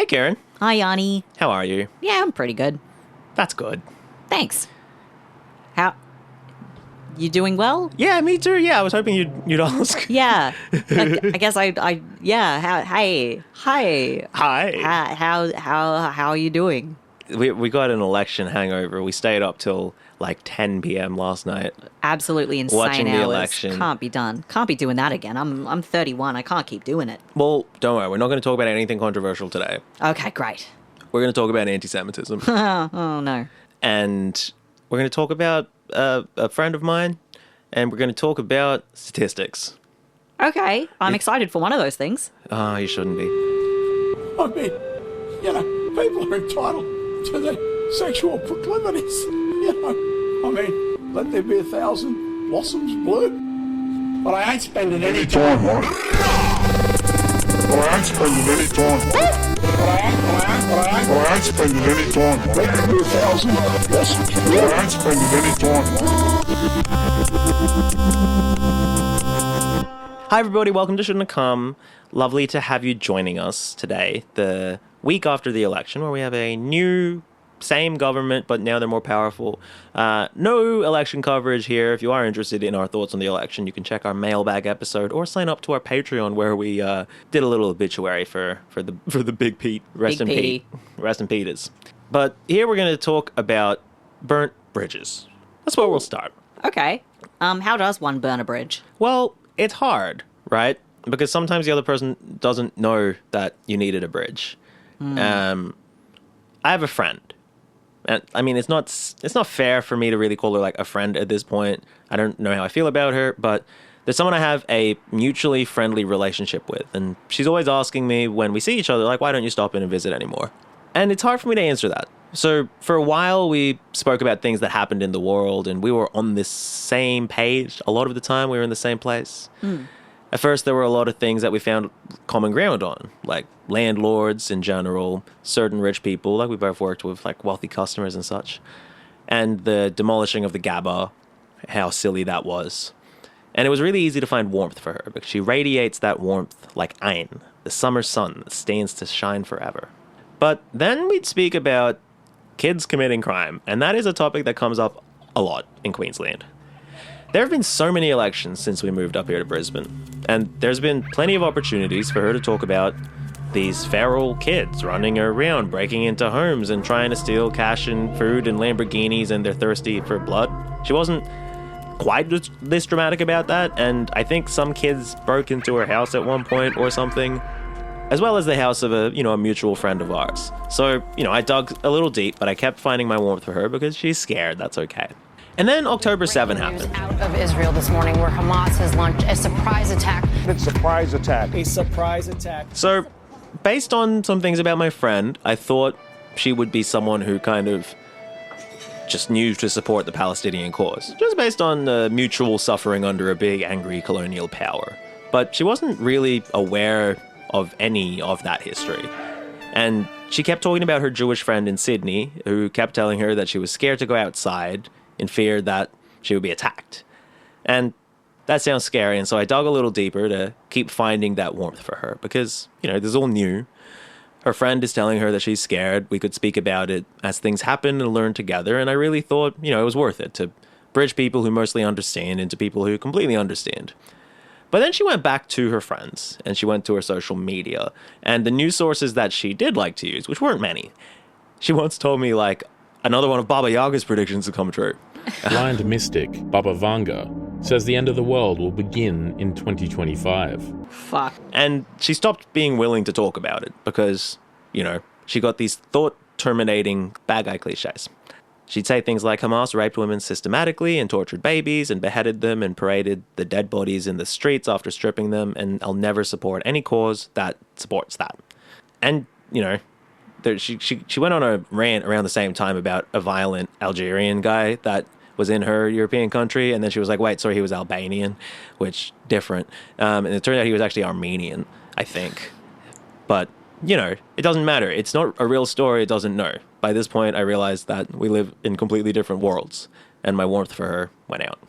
Hey, Karen. Hi, Yanni. How are you? Yeah, I'm pretty good. That's good. Thanks. How... You doing well? Yeah, me too. Yeah, I was hoping you'd ask. Yeah. I guess yeah. Hi. Hi. How are you doing? We got an election hangover. We stayed up till like 10 p.m. last night. Absolutely insane watching hours. the election. Can't be done. Can't be doing that again. I'm 31. I can't keep doing it. Well, don't worry. We're not going to talk about anything controversial today. Okay, great. We're going to talk about anti-Semitism. Oh, no. And we're going to talk about a friend of mine. And we're going to talk about statistics. Okay. I'm excited for one of those things. Oh, you shouldn't be. I mean, people are entitled to their sexual proclivities. Let there be 1,000 blossoms bloom. But I ain't spending any time on it. But I ain't spending any time on it. But I ain't spending any time on it. Let there be 1,000 blossoms bloom. But I ain't spending any time on it. Hi, everybody. Welcome to Shouldn'ta Come. Lovely to have you joining us today, the week after the election, where we have a new, same government, but now they're more powerful. No election coverage here. If you are interested in our thoughts on the election, you can check our mailbag episode or sign up to our Patreon, where we did a little obituary for the Big Pete. Rest in Pete. Rest in Peters. But here we're going to talk about burnt bridges. That's where we'll start. Okay. How does one burn a bridge? Well, it's hard, right? Because sometimes the other person doesn't know that you needed a bridge. I have a friend. And I mean, it's not fair for me to really call her like a friend at this point. I don't know how I feel about her, but there's someone I have a mutually friendly relationship with. And she's always asking me when we see each other, like, why don't you stop in and visit anymore? And it's hard for me to answer that. So for a while, we spoke about things that happened in the world, and we were on this same page. A lot of the time, we were in the same place. At first, there were a lot of things that we found common ground on, like landlords in general, certain rich people, like we both worked with, like wealthy customers and such, and the demolishing of the Gabba, how silly that was. And it was really easy to find warmth for her, because she radiates that warmth like Ein, the summer sun that stands to shine forever. But then we'd speak about kids committing crime, and that is a topic that comes up a lot in Queensland. There have been so many elections since we moved up here to Brisbane, and there's been plenty of opportunities for her to talk about these feral kids running around, breaking into homes and trying to steal cash and food and Lamborghinis, and they're thirsty for blood. She wasn't quite this dramatic about that, and I think some kids broke into her house at one point or something, as well as the house of a mutual friend of ours. So, I dug a little deep, but I kept finding my warmth for her because she's scared. That's okay. And then October 7 happened. Out of Israel this morning, where Hamas has launched a surprise attack. A surprise attack. So, based on some things about my friend, I thought she would be someone who kind of just knew to support the Palestinian cause, just based on mutual suffering under a big, angry colonial power. But she wasn't really aware of any of that history. And she kept talking about her Jewish friend in Sydney, who kept telling her that she was scared to go outside in fear that she would be attacked. And that sounds scary, and so I dug a little deeper to keep finding that warmth for her, because, this is all new. Her friend is telling her that she's scared. We could speak about it as things happen and learn together, and I really thought, it was worth it to bridge people who mostly understand into people who completely understand. But then she went back to her friends, and she went to her social media, and the news sources that she did like to use, which weren't many. She once told me, like, another one of Baba Yaga's predictions had come true. Blind mystic Baba Vanga says the end of the world will begin in 2025. Fuck. And she stopped being willing to talk about it because, she got these thought-terminating bad guy cliches. She'd say things like Hamas raped women systematically and tortured babies and beheaded them and paraded the dead bodies in the streets after stripping them, and I'll never support any cause that supports that. And, she went on a rant around the same time about a violent Algerian guy that was in her European country, and then she was like, wait, sorry, he was Albanian, which, different. And it turned out he was actually Armenian, I think. But, it doesn't matter. It's not a real story, it doesn't know. By this point, I realized that we live in completely different worlds, and my warmth for her went out.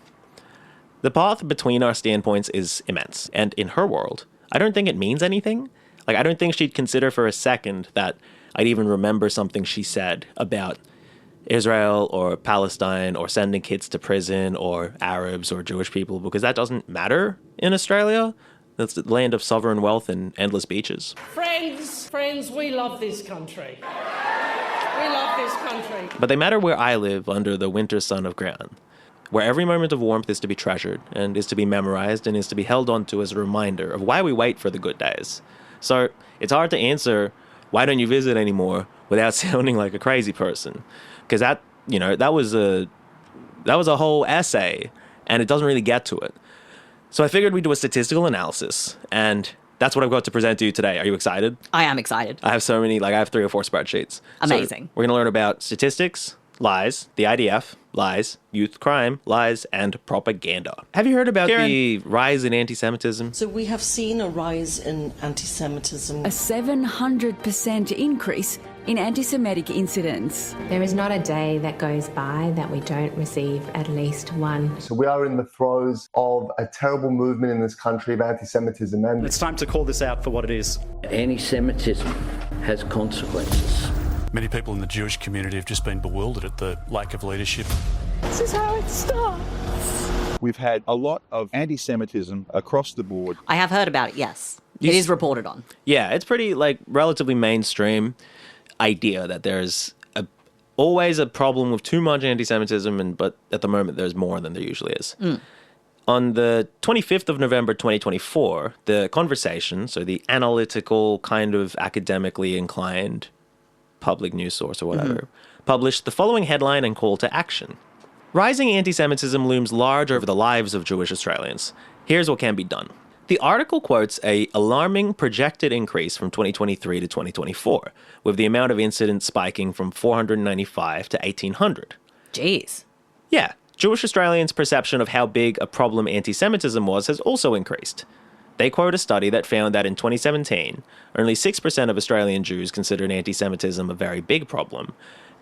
The path between our standpoints is immense, and in her world, I don't think it means anything. Like, I don't think she'd consider for a second that I'd even remember something she said about Israel or Palestine or sending kids to prison or Arabs or Jewish people, because that doesn't matter in Australia. That's the land of sovereign wealth and endless beaches. Friends, we love this country. We love this country. But they matter where I live under the winter sun of Ground, where every moment of warmth is to be treasured and is to be memorized and is to be held onto as a reminder of why we wait for the good days. So it's hard to answer, why don't you visit anymore, without sounding like a crazy person? Because that was a whole essay, and it doesn't really get to it. So I figured we'd do a statistical analysis, and that's what I've got to present to you today. Are you excited? I am excited. I have so many, I have 3 or 4 spreadsheets. Amazing. So we're going to learn about statistics, lies, the IDF, lies, youth crime, lies, and propaganda. Have you heard about the rise in anti-Semitism? So we have seen a rise in anti-Semitism. A 700% increase in anti-Semitic incidents. There is not a day that goes by that we don't receive at least one. So we are in the throes of a terrible movement in this country of anti-Semitism. And it's time to call this out for what it is. Anti-Semitism has consequences. Many people in the Jewish community have just been bewildered at the lack of leadership. This is how it starts. We've had a lot of anti-Semitism across the board. I have heard about it, yes. It is reported on. Yeah, it's pretty, relatively mainstream idea that there's always a problem with too much anti-Semitism, but at the moment there's more than there usually is. On the 25th of November 2024, The Conversation, so the analytical, kind of academically inclined public news source or whatever, published the following headline and call to action. Rising anti-Semitism looms large over the lives of Jewish Australians. Here's what can be done. The article quotes an alarming projected increase from 2023 to 2024, with the amount of incidents spiking from 495 to 1,800. Jeez. Yeah, Jewish Australians' perception of how big a problem anti-Semitism was has also increased. They quote a study that found that in 2017, only 6% of Australian Jews considered anti-Semitism a very big problem,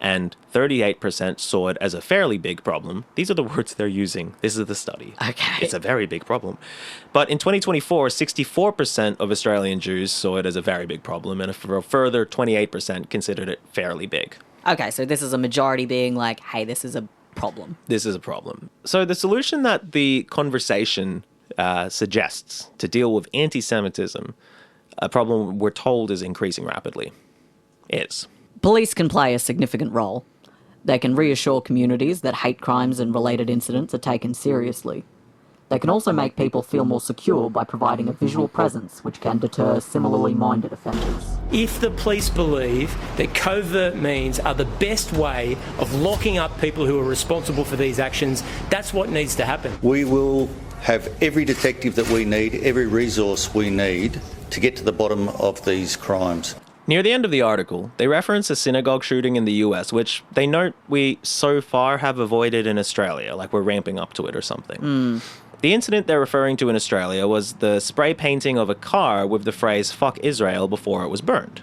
and 38% saw it as a fairly big problem. These are the words they're using. This is the study. Okay. It's a very big problem. But in 2024, 64% of Australian Jews saw it as a very big problem, and a further 28% considered it fairly big. Okay, so this is a majority being like, hey, this is a problem. This is a problem. So the solution that The Conversation suggests to deal with anti-Semitism, a problem we're told is increasing rapidly, is... Police can play a significant role. They can reassure communities that hate crimes and related incidents are taken seriously. They can also make people feel more secure by providing a visual presence which can deter similarly minded offenders. If the police believe that covert means are the best way of locking up people who are responsible for these actions, that's what needs to happen. We will have every detective that we need, every resource we need to get to the bottom of these crimes. Near the end of the article, they reference a synagogue shooting in the US, which they note we so far have avoided in Australia, like we're ramping up to it or something. The incident they're referring to in Australia was the spray painting of a car with the phrase "fuck Israel" before it was burned.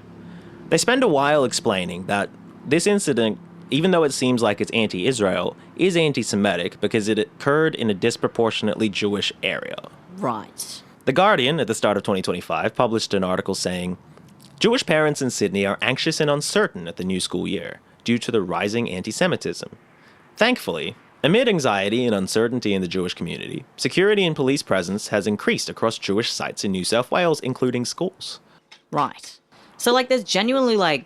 They spend a while explaining that this incident, even though it seems like it's anti-Israel, is anti-Semitic because it occurred in a disproportionately Jewish area. Right. The Guardian, at the start of 2025, published an article saying, Jewish parents in Sydney are anxious and uncertain at the new school year due to the rising anti-Semitism. Thankfully, amid anxiety and uncertainty in the Jewish community, security and police presence has increased across Jewish sites in New South Wales, including schools. Right. So, there's genuinely,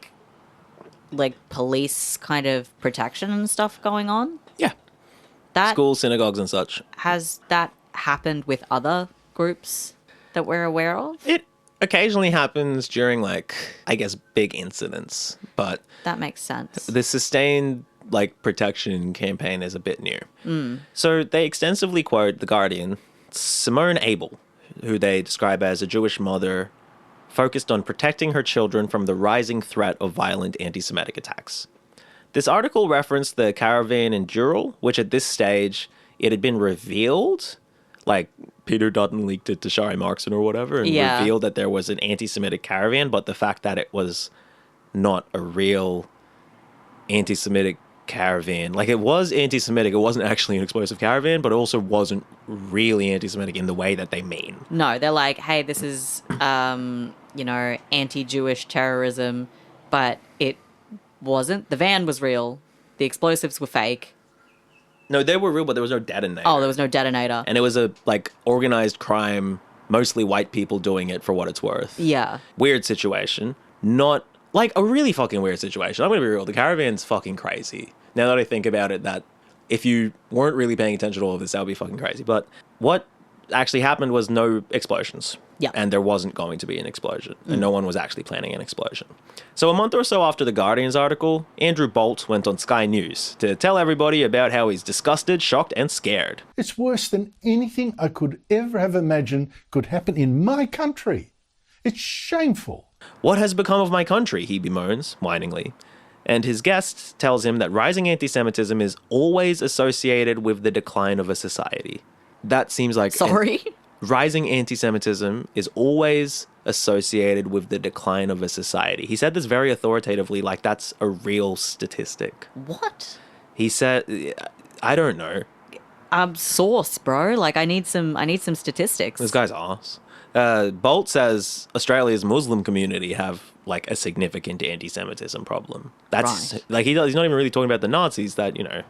police kind of protection and stuff going on? Yeah. Schools, synagogues, and such. Has that happened with other groups that we're aware of? It occasionally happens during, big incidents, but... That makes sense. The sustained, protection campaign is a bit new. So they extensively quote The Guardian, Simone Abel, who they describe as a Jewish mother focused on protecting her children from the rising threat of violent anti-Semitic attacks. This article referenced the caravan in Jewry, which at this stage, it had been revealed... Peter Dutton leaked it to Shari Markson or whatever and revealed that there was an anti-Semitic caravan, but the fact that it was not a real anti-Semitic caravan. Like, it was anti-Semitic. It wasn't actually an explosive caravan, but it also wasn't really anti-Semitic in the way that they mean. No, they're like, hey, this is, anti-Jewish terrorism, but it wasn't. The van was real. The explosives were fake. No, they were real, but there was no detonator. Oh, there was no detonator. And it was a, organized crime, mostly white people doing it for what it's worth. Yeah. Weird situation. Not, a really fucking weird situation. I'm going to be real. The caravan's fucking crazy. Now that I think about it, that if you weren't really paying attention to all of this, that would be fucking crazy. But what actually happened was no explosions. Yeah. And there wasn't going to be an explosion. And no one was actually planning an explosion. So a month or so after the Guardian's article, Andrew Bolt went on Sky News to tell everybody about how he's disgusted, shocked, and scared. It's worse than anything I could ever have imagined could happen in my country. It's shameful. What has become of my country, he bemoans, whiningly. And his guest tells him that rising anti-Semitism is always associated with the decline of a society. That seems like... Sorry? Rising anti-Semitism is always associated with the decline of a society. He said this very authoritatively, like that's a real statistic. What? He said, I don't know. Source, bro. Like, I need some statistics. This guy's arse. Bolt says Australia's Muslim community have a significant anti-Semitism problem. That's right. He's not even really talking about the Nazis that, the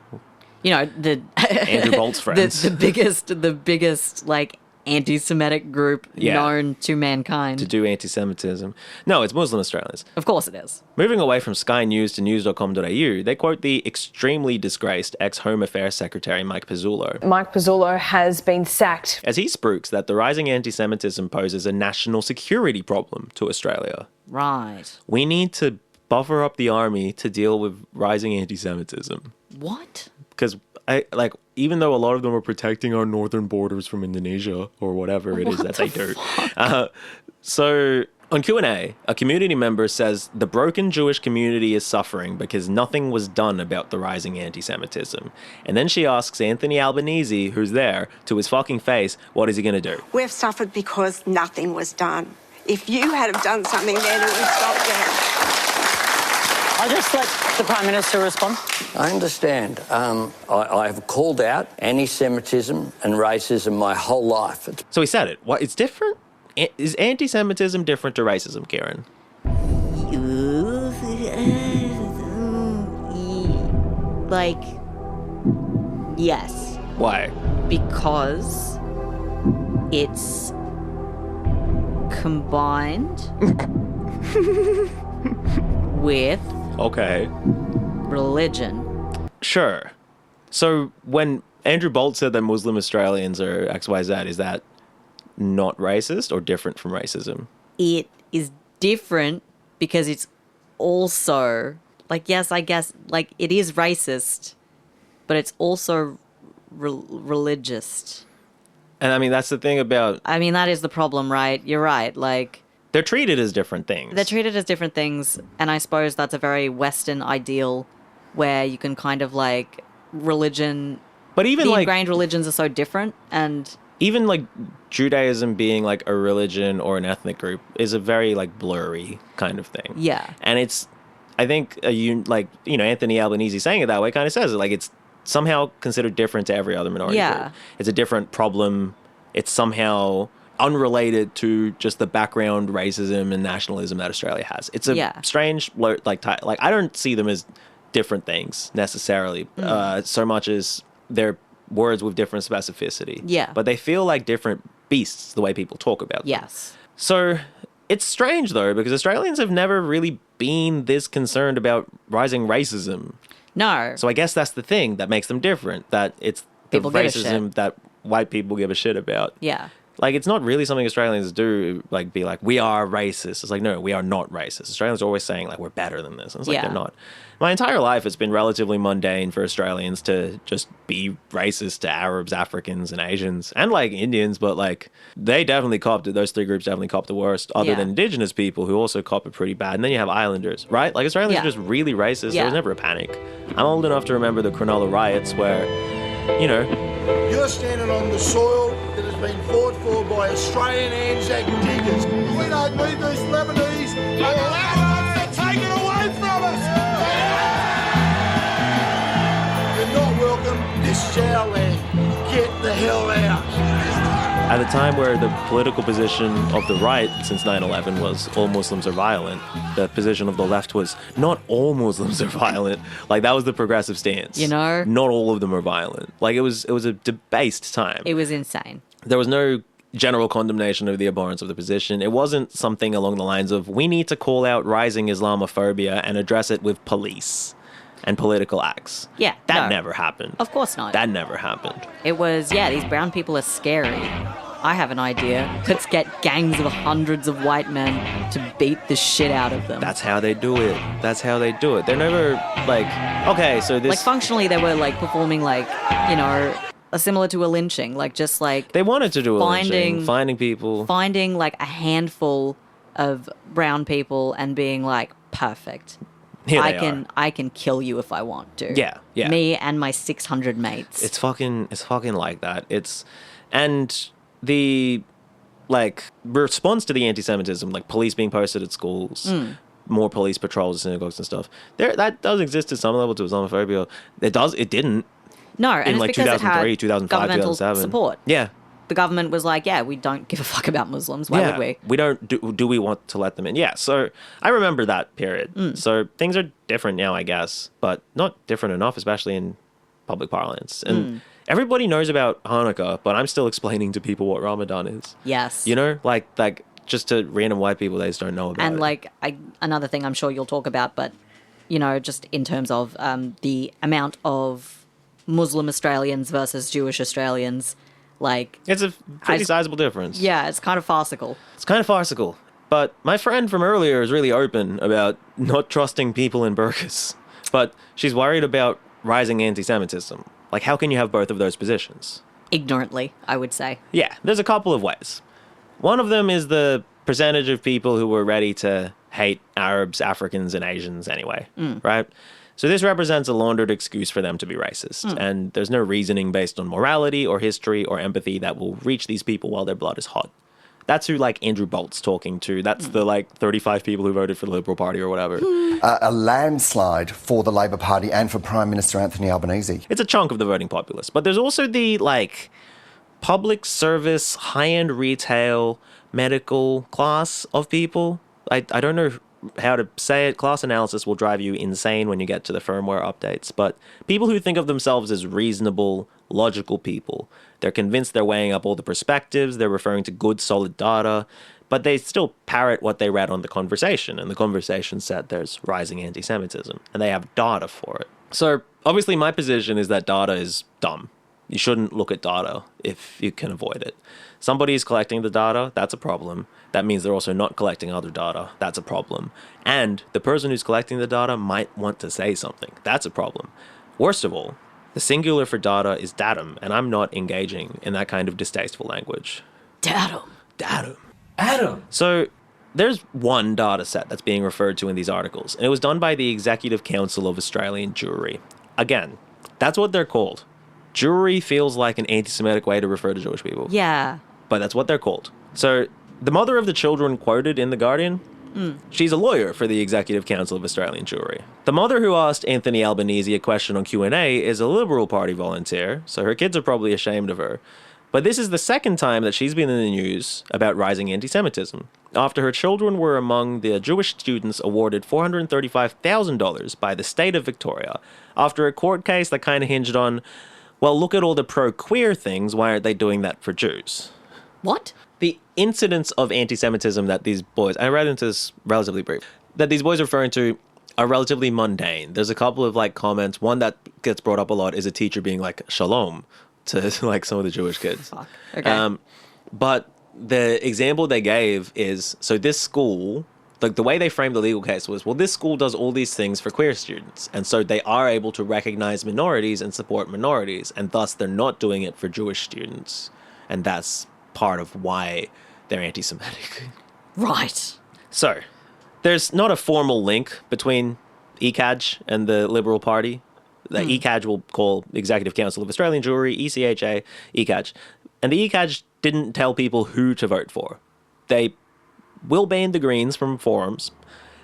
Andrew Bolt's friends. the biggest anti-Semitic group known to mankind. To do anti-Semitism. No, it's Muslim Australians. Of course it is. Moving away from Sky News to news.com.au, they quote the extremely disgraced ex-Home Affairs Secretary Mike Pizzullo. Mike Pizzullo has been sacked. As he spooks that the rising anti-Semitism poses a national security problem to Australia. Right. We need to buffer up the army to deal with rising anti-Semitism. What? Because even though a lot of them are protecting our northern borders from Indonesia or whatever it is that they do. So on Q&A, a community member says the broken Jewish community is suffering because nothing was done about the rising anti-Semitism. And then she asks Anthony Albanese, who's there, to his fucking face, what is he going to do? We've suffered because nothing was done. If you had have done something, then it would stop there. I'll just let the Prime Minister respond. I understand. I've called out anti-Semitism and racism my whole life. So he said it. What? It's different? Is anti-Semitism different to racism, Kieran? Yes. Why? Because it's combined with religion. Sure. So when Andrew Bolt said that Muslim Australians are XYZ, is that not racist or different from racism? It is different because it's also, yes, I guess, it is racist, but it's also religious. And I mean, that's the thing about... I mean, that is the problem, right? You're right, They're treated as different things. They're treated as different things, and I suppose that's a very Western ideal where you can kind of, religion... But even, the ingrained religions are so different, and... Even, Judaism being, a religion or an ethnic group is a very, blurry kind of thing. Yeah. And it's... I think, Anthony Albanese saying it that way kind of says it. It's somehow considered different to every other minority group. It's a different problem. It's somehow unrelated to just the background racism and nationalism that Australia has. It's a strange, I don't see them as different things necessarily, so much as they're words with different specificity. Yeah. But they feel like different beasts the way people talk about them. Yes. So it's strange, though, because Australians have never really been this concerned about rising racism. No. So I guess that's the thing that makes them different, that it's the racism that white people give a shit about. Yeah. It's not really something Australians do, be we are racist. It's no, we are not racist. Australians are always saying, we're better than this. And it's they're not. My entire life, it's been relatively mundane for Australians to just be racist to Arabs, Africans, and Asians, and, Indians, but, they definitely copped it. Those three groups definitely copped the worst, other than Indigenous people, who also cop it pretty bad. And then you have Islanders, right? Australians are just really racist. There was never a panic. I'm old enough to remember the Cronulla riots where, You're standing on the soil that has been fought for by Australian Anzac diggers. We don't need these Lebanese to allow us to take it away from us. time where the political position of the right since 9/11 was all Muslims are violent, the position of the left was not all Muslims are violent. Like, that was the progressive stance. You know? Not all of them are violent. Like, it was a debased time. It was insane. There was no general condemnation of the abhorrence of the position. It wasn't something along the lines of, we need to call out rising Islamophobia and address it with police and political acts. Yeah, That no. never happened. Of course not. That never happened. It was, yeah, these brown people are scary. I have an idea. Let's get gangs of hundreds of white men to beat the shit out of them. That's how they do it. That's how they do it. They're never like, okay, so this... Like, functionally, they were, like, performing, like, you know, similar to a lynching. Like, just, like... They wanted to do a lynching, finding people. Finding, like, a handful of brown people and being, like, perfect. Here I they can kill you if I want to. Yeah, yeah. Me and my 600 mates. It's fucking like that. And the, like, response to the anti-Semitism, like police being posted at schools, more police patrols at synagogues and stuff, that does exist to some level to Islamophobia. It didn't. No, and in it's like because 2003, it had 2005, governmental 2007. support. Yeah. The government was like, yeah, we don't give a fuck about Muslims. Why would we? We don't. Do we want to let them in? Yeah. So I remember that period. So things are different now, I guess, but not different enough, especially in public parlance. And everybody knows about Hanukkah, but I'm still explaining to people what Ramadan is. Yes. You know, like just to random white people, they just don't know about it. And like another thing I'm sure you'll talk about, but you know, just in terms of the amount of Muslim Australians versus Jewish Australians. Like, it's a pretty sizable difference. Yeah, it's kind of farcical. But my friend from earlier is really open about not trusting people in burqas. But she's worried about rising anti-Semitism. Like, how can you have both of those positions? Ignorantly, I would say. Yeah, there's a couple of ways. One of them is the percentage of people who were ready to hate Arabs, Africans, and Asians anyway, right? So this represents a laundered excuse for them to be racist, and there's no reasoning based on morality or history or empathy that will reach these people while their blood is hot. That's who, like, Andrew Bolt's talking to. That's the, like, 35 people who voted for the Liberal Party or whatever. A landslide for the Labor Party and for Prime Minister Anthony Albanese. It's a chunk of the voting populace. But there's also the, like, public service, high-end retail, medical class of people. I don't know how to say it. Class analysis will drive you insane when you get to the firmware updates. But people who think of themselves as reasonable, logical people, they're convinced they're weighing up all the perspectives, they're referring to good, solid data, but they still parrot what they read on The Conversation. And The Conversation said there's rising anti-Semitism, and they have data for it. So obviously my position is that data is dumb. You shouldn't look at data if you can avoid it. Somebody is collecting the data, that's a problem. That means they're also not collecting other data, that's a problem. And the person who's collecting the data might want to say something, that's a problem. Worst of all, the singular for data is datum, and I'm not engaging in that kind of distasteful language. Datum. Datum. So there's one data set that's being referred to in these articles, and it was done by the Executive Council of Australian Jewry. Again, that's what they're called. Jewry feels like an anti-Semitic way to refer to Jewish people. Yeah. But that's what they're called. So the mother of the children quoted in The Guardian, she's a lawyer for the Executive Council of Australian Jewry. The mother who asked Anthony Albanese a question on Q&A is a Liberal Party volunteer, so her kids are probably ashamed of her. But this is the second time that she's been in the news about rising anti-Semitism, after her children were among the Jewish students awarded $435,000 by the state of Victoria, after a court case that kind of hinged on, well, look at all the pro-queer things, why aren't they doing that for Jews? What? The incidents of anti-Semitism that these boys, I read into this relatively brief, that these boys are referring to are relatively mundane. There's a couple of like comments. One that gets brought up a lot is a teacher being like shalom to like some of the Jewish kids. Fuck. Okay. But the example they gave is, so this school, like the way they framed the legal case was, well, this school does all these things for queer students. And so they are able to recognize minorities and support minorities. And thus they're not doing it for Jewish students. And that's part of why they're anti-Semitic. Right. So, there's not a formal link between ECAJ and the Liberal Party. The ECAJ will call Executive Council of Australian Jewry, ECAJ, ECAJ. And the ECAJ didn't tell people who to vote for. They will ban the Greens from forums,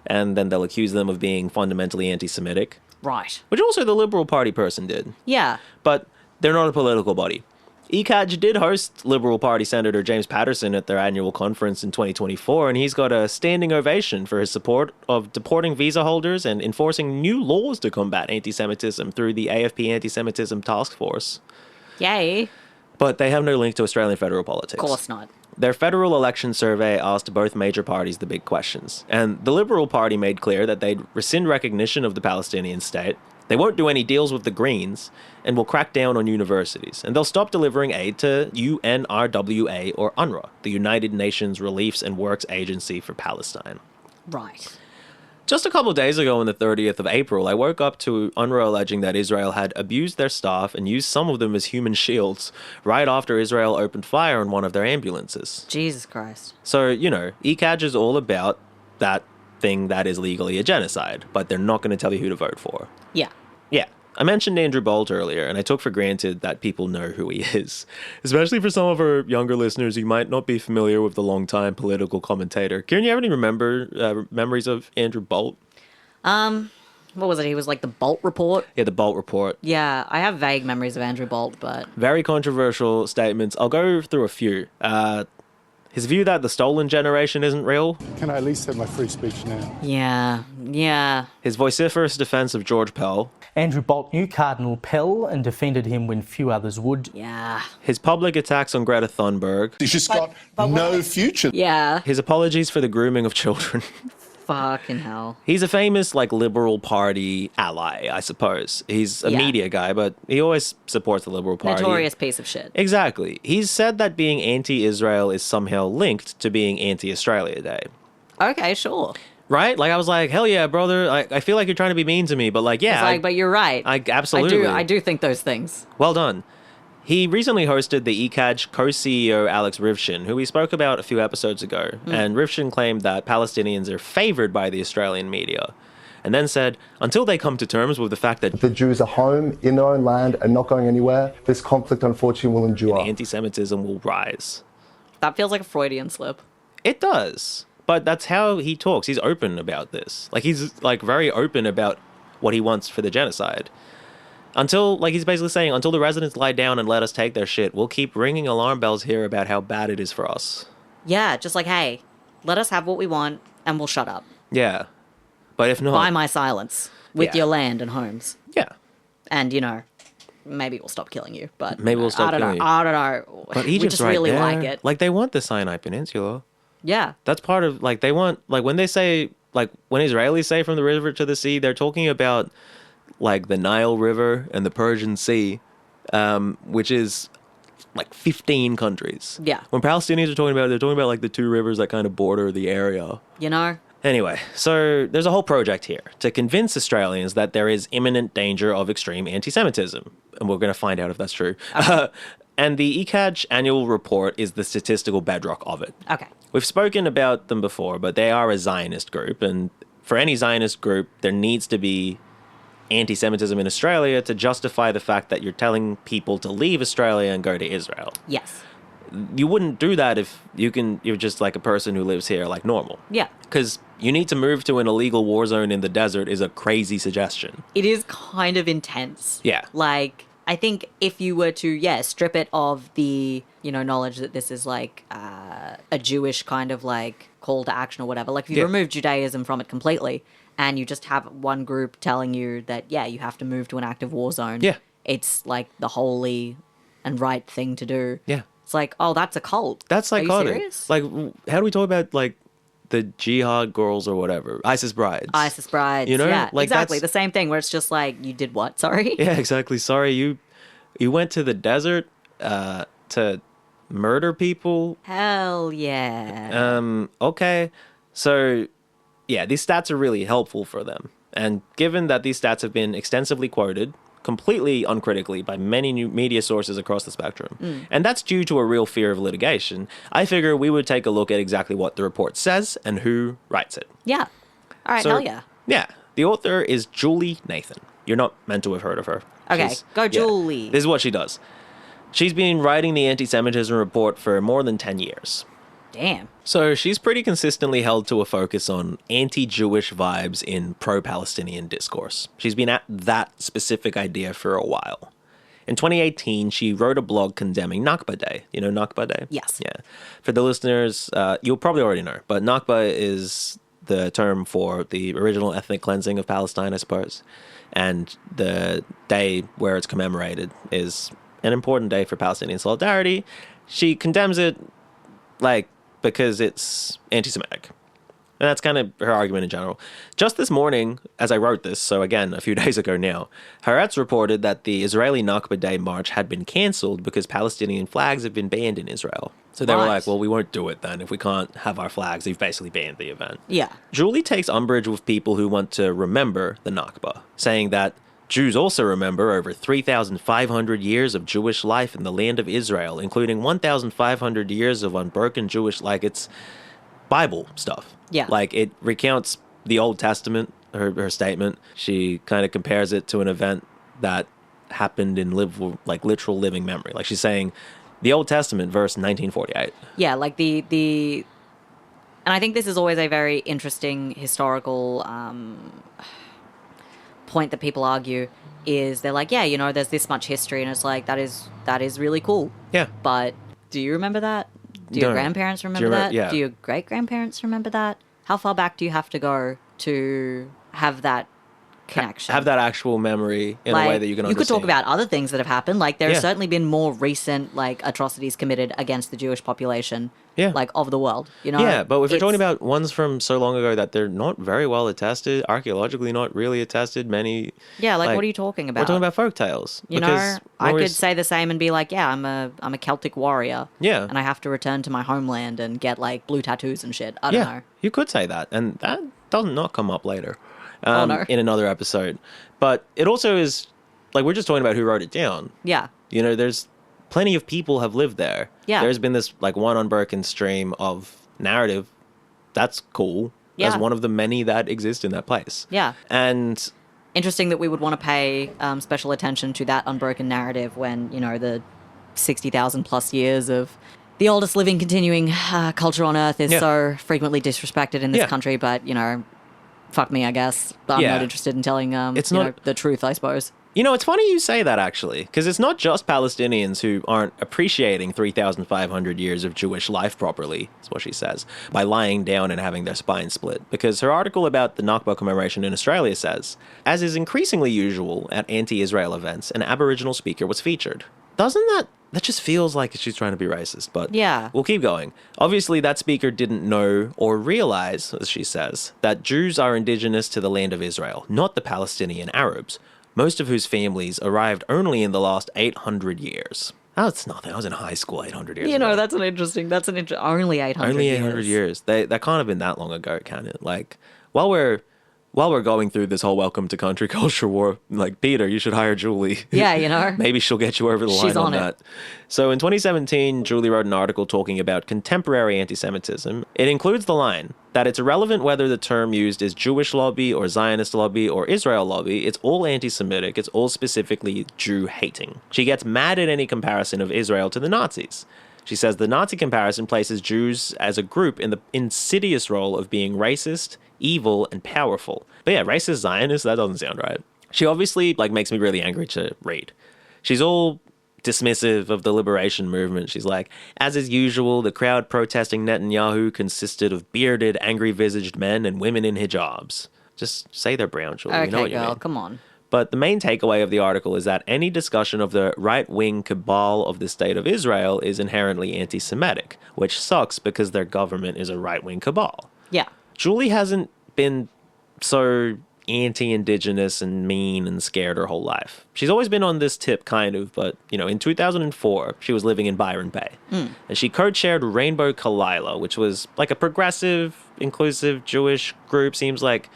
and then they'll accuse them of being fundamentally anti-Semitic. Right. Which also the Liberal Party person did. Yeah. But they're not a political body. ECAJ did host Liberal Party Senator James Patterson at their annual conference in 2024, and he's got a standing ovation for his support of deporting visa holders and enforcing new laws to combat anti-Semitism through the AFP Anti-Semitism Task Force. Yay. But they have no link to Australian federal politics. Of course not. Their federal election survey asked both major parties the big questions, and the Liberal Party made clear that they'd rescind recognition of the Palestinian state, they won't do any deals with the Greens, and will crack down on universities. And they'll stop delivering aid to UNRWA or UNRWA, the United Nations Reliefs and Works Agency for Palestine. Right. Just a couple of days ago on the 30th of April, I woke up to UNRWA alleging that Israel had abused their staff and used some of them as human shields right after Israel opened fire on one of their ambulances. Jesus Christ. So, ECAJ is all about that thing that is legally a genocide, but they're not going to tell you who to vote for. Yeah. Yeah. I mentioned Andrew Bolt earlier, and I took for granted that people know who he is. Especially for some of our younger listeners who might not be familiar with the long-time political commentator. Kieran, you have any memories of Andrew Bolt? What was it? He was like the Bolt Report? Yeah, the Bolt Report. Yeah, I have vague memories of Andrew Bolt, but... Very controversial statements. I'll go through a few. His view that the stolen generation isn't real. Can I at least have my free speech now? Yeah. His vociferous defense of George Pell. Andrew Bolt knew Cardinal Pell and defended him when few others would. Yeah. His public attacks on Greta Thunberg. She's just got no future. Yeah. His apologies for the grooming of children. Fucking hell. He's a famous, Liberal Party ally, I suppose. He's a media guy, but he always supports the Liberal Party. Notorious piece of shit. Exactly. He's said that being anti-Israel is somehow linked to being anti-Australia Day. Okay, sure. Right? I was like, hell yeah, brother. I feel like you're trying to be mean to me, but yeah. It's but you're right. Absolutely. I do think those things. Well done. He recently hosted the ECAJ co-CEO Alex Rivshin, who we spoke about a few episodes ago, and Rivshin claimed that Palestinians are favoured by the Australian media, and then said, until they come to terms with the fact that the Jews are home in their own land and not going anywhere, this conflict unfortunately will endure. Anti-Semitism will rise. That feels like a Freudian slip. It does, but that's how he talks. He's open about this. He's very open about what he wants for the genocide. Until, he's basically saying, until the residents lie down and let us take their shit, we'll keep ringing alarm bells here about how bad it is for us. Yeah, just hey, let us have what we want, and we'll shut up. Yeah. But if not... Buy my silence with your land and homes. Yeah. And, maybe we'll stop killing you, but... Maybe we'll stop killing you. I don't know. But we just really there, like it. They want the Sinai Peninsula. Yeah. That's part of, they want... when they say... when Israelis say from the river to the sea, they're talking about... the Nile River and the Persian Sea, which is 15 countries. Yeah. When Palestinians are talking about it, they're talking about the two rivers that kind of border the area. Anyway, so there's a whole project here to convince Australians that there is imminent danger of extreme anti-Semitism. And we're going to find out if that's true. Okay. And the ECAJ annual report is the statistical bedrock of it. Okay. We've spoken about them before, but they are a Zionist group. And for any Zionist group, there needs to be anti-Semitism in Australia to justify the fact that you're telling people to leave Australia and go to Israel. Yes. You wouldn't do that if you're just a person who lives here normal. Yeah. Because you need to move to an illegal war zone in the desert is a crazy suggestion. It is kind of intense. Yeah. I think if you were to, strip it of the, knowledge that this is a Jewish kind of call to action or whatever, if you remove Judaism from it completely, and you just have one group telling you that, you have to move to an active war zone. Yeah. It's the holy and right thing to do. Yeah. It's oh, that's a cult. That's psychotic. Are you serious? How do we talk about, the jihad girls or whatever? ISIS brides. ISIS brides. Yeah, exactly. The same thing where it's just you did what? Sorry? Yeah, exactly. Sorry, you went to the desert to murder people? Hell yeah. Okay. So... yeah, these stats are really helpful for them. And given that these stats have been extensively quoted, completely uncritically, by many new media sources across the spectrum, and that's due to a real fear of litigation, I figure we would take a look at exactly what the report says and who writes it. Yeah. All right, hell yeah. Yeah. The author is Julie Nathan. You're not meant to have heard of her. Okay, go Julie. Yeah, this is what she does. She's been writing the anti-Semitism report for more than 10 years. Damn. So she's pretty consistently held to a focus on anti-Jewish vibes in pro-Palestinian discourse. She's been at that specific idea for a while. In 2018, she wrote a blog condemning Nakba Day. You know Nakba Day? Yes. Yeah. For the listeners, you'll probably already know, but Nakba is the term for the original ethnic cleansing of Palestine, I suppose. And the day where it's commemorated is an important day for Palestinian solidarity. She condemns it, because it's anti-Semitic. And that's kind of her argument in general. Just this morning, as I wrote this, so again, a few days ago now, Haaretz reported that the Israeli Nakba Day march had been cancelled because Palestinian flags have been banned in Israel. So they were like, well, we won't do it then. If we can't have our flags, they've basically banned the event. Yeah. Jewry takes umbrage with people who want to remember the Nakba, saying that Jews also remember over 3,500 years of Jewish life in the land of Israel, including 1,500 years of unbroken Jewish, it's Bible stuff. Yeah. It recounts the Old Testament, her statement. She kind of compares it to an event that happened in literal living memory. She's saying the Old Testament, verse 1948. Yeah, and I think this is always a very interesting historical point that people argue is they're like, yeah, there's this much history, and it's like, that is really cool. Yeah. But do you remember that? Do your grandparents remember that? Yeah. Do your great-grandparents remember that? How far back do you have to go to have that connection? Have that actual memory in a way that you can understand. You could talk about other things that have happened. There have certainly been more recent, atrocities committed against the Jewish population, of the world, Yeah, but if you're talking about ones from so long ago that they're not very well attested, archaeologically not really attested, many... Yeah, what are you talking about? We're talking about folk tales. I could say the same and be like, yeah, I'm a Celtic warrior. Yeah. And I have to return to my homeland and get, blue tattoos and shit. I don't know. You could say that, and that does not come up later. No. In another episode. But it also is, we're just talking about who wrote it down. Yeah. There's plenty of people have lived there. Yeah. There's been this, one unbroken stream of narrative. That's cool. Yeah. As one of the many that exist in that place. Yeah. And... Interesting that we would want to pay special attention to that unbroken narrative when, the 60,000 plus years of the oldest living continuing culture on Earth is so frequently disrespected in this country, but, fuck me, I guess. I'm not interested in telling the truth, I suppose. It's funny you say that, actually, because it's not just Palestinians who aren't appreciating 3,500 years of Jewish life properly, is what she says, by lying down and having their spine split. Because her article about the Nakba commemoration in Australia says, as is increasingly usual at anti-Israel events, an Aboriginal speaker was featured. Doesn't that just feels like she's trying to be racist, but we'll keep going. Obviously, that speaker didn't know or realize, as she says, that Jews are indigenous to the land of Israel, not the Palestinian Arabs, most of whose families arrived only in the last 800 years. That's nothing. I was in high school 800 years ago. That's only 800 Only 800 years. That can't have been that long ago, can it? While we're going through this whole welcome to country culture war, Peter, you should hire Julie. Yeah, Maybe she'll get you over the line on that. So in 2017, Julie wrote an article talking about contemporary anti-Semitism. It includes the line that it's irrelevant whether the term used is Jewish lobby or Zionist lobby or Israel lobby. It's all anti-Semitic. It's all specifically Jew-hating. She gets mad at any comparison of Israel to the Nazis. She says the Nazi comparison places Jews as a group in the insidious role of being racist, evil, and powerful. But yeah, racist Zionist, that doesn't sound right. She obviously makes me really angry to read. She's all dismissive of the liberation movement. She's like, as is usual, the crowd protesting Netanyahu consisted of bearded, angry-visaged men and women in hijabs. Just say they're brown, Julie. Okay, you know what you mean. come on. But the main takeaway of the article is that any discussion of the right-wing cabal of the State of Israel is inherently anti-Semitic, which sucks because their government is a right-wing cabal. Yeah. Julie hasn't been so anti-Indigenous and mean and scared her whole life. She's always been on this tip, kind of, but, in 2004, she was living in Byron Bay. And she co-chaired Rainbow Kalila, which was a progressive, inclusive Jewish group, seems like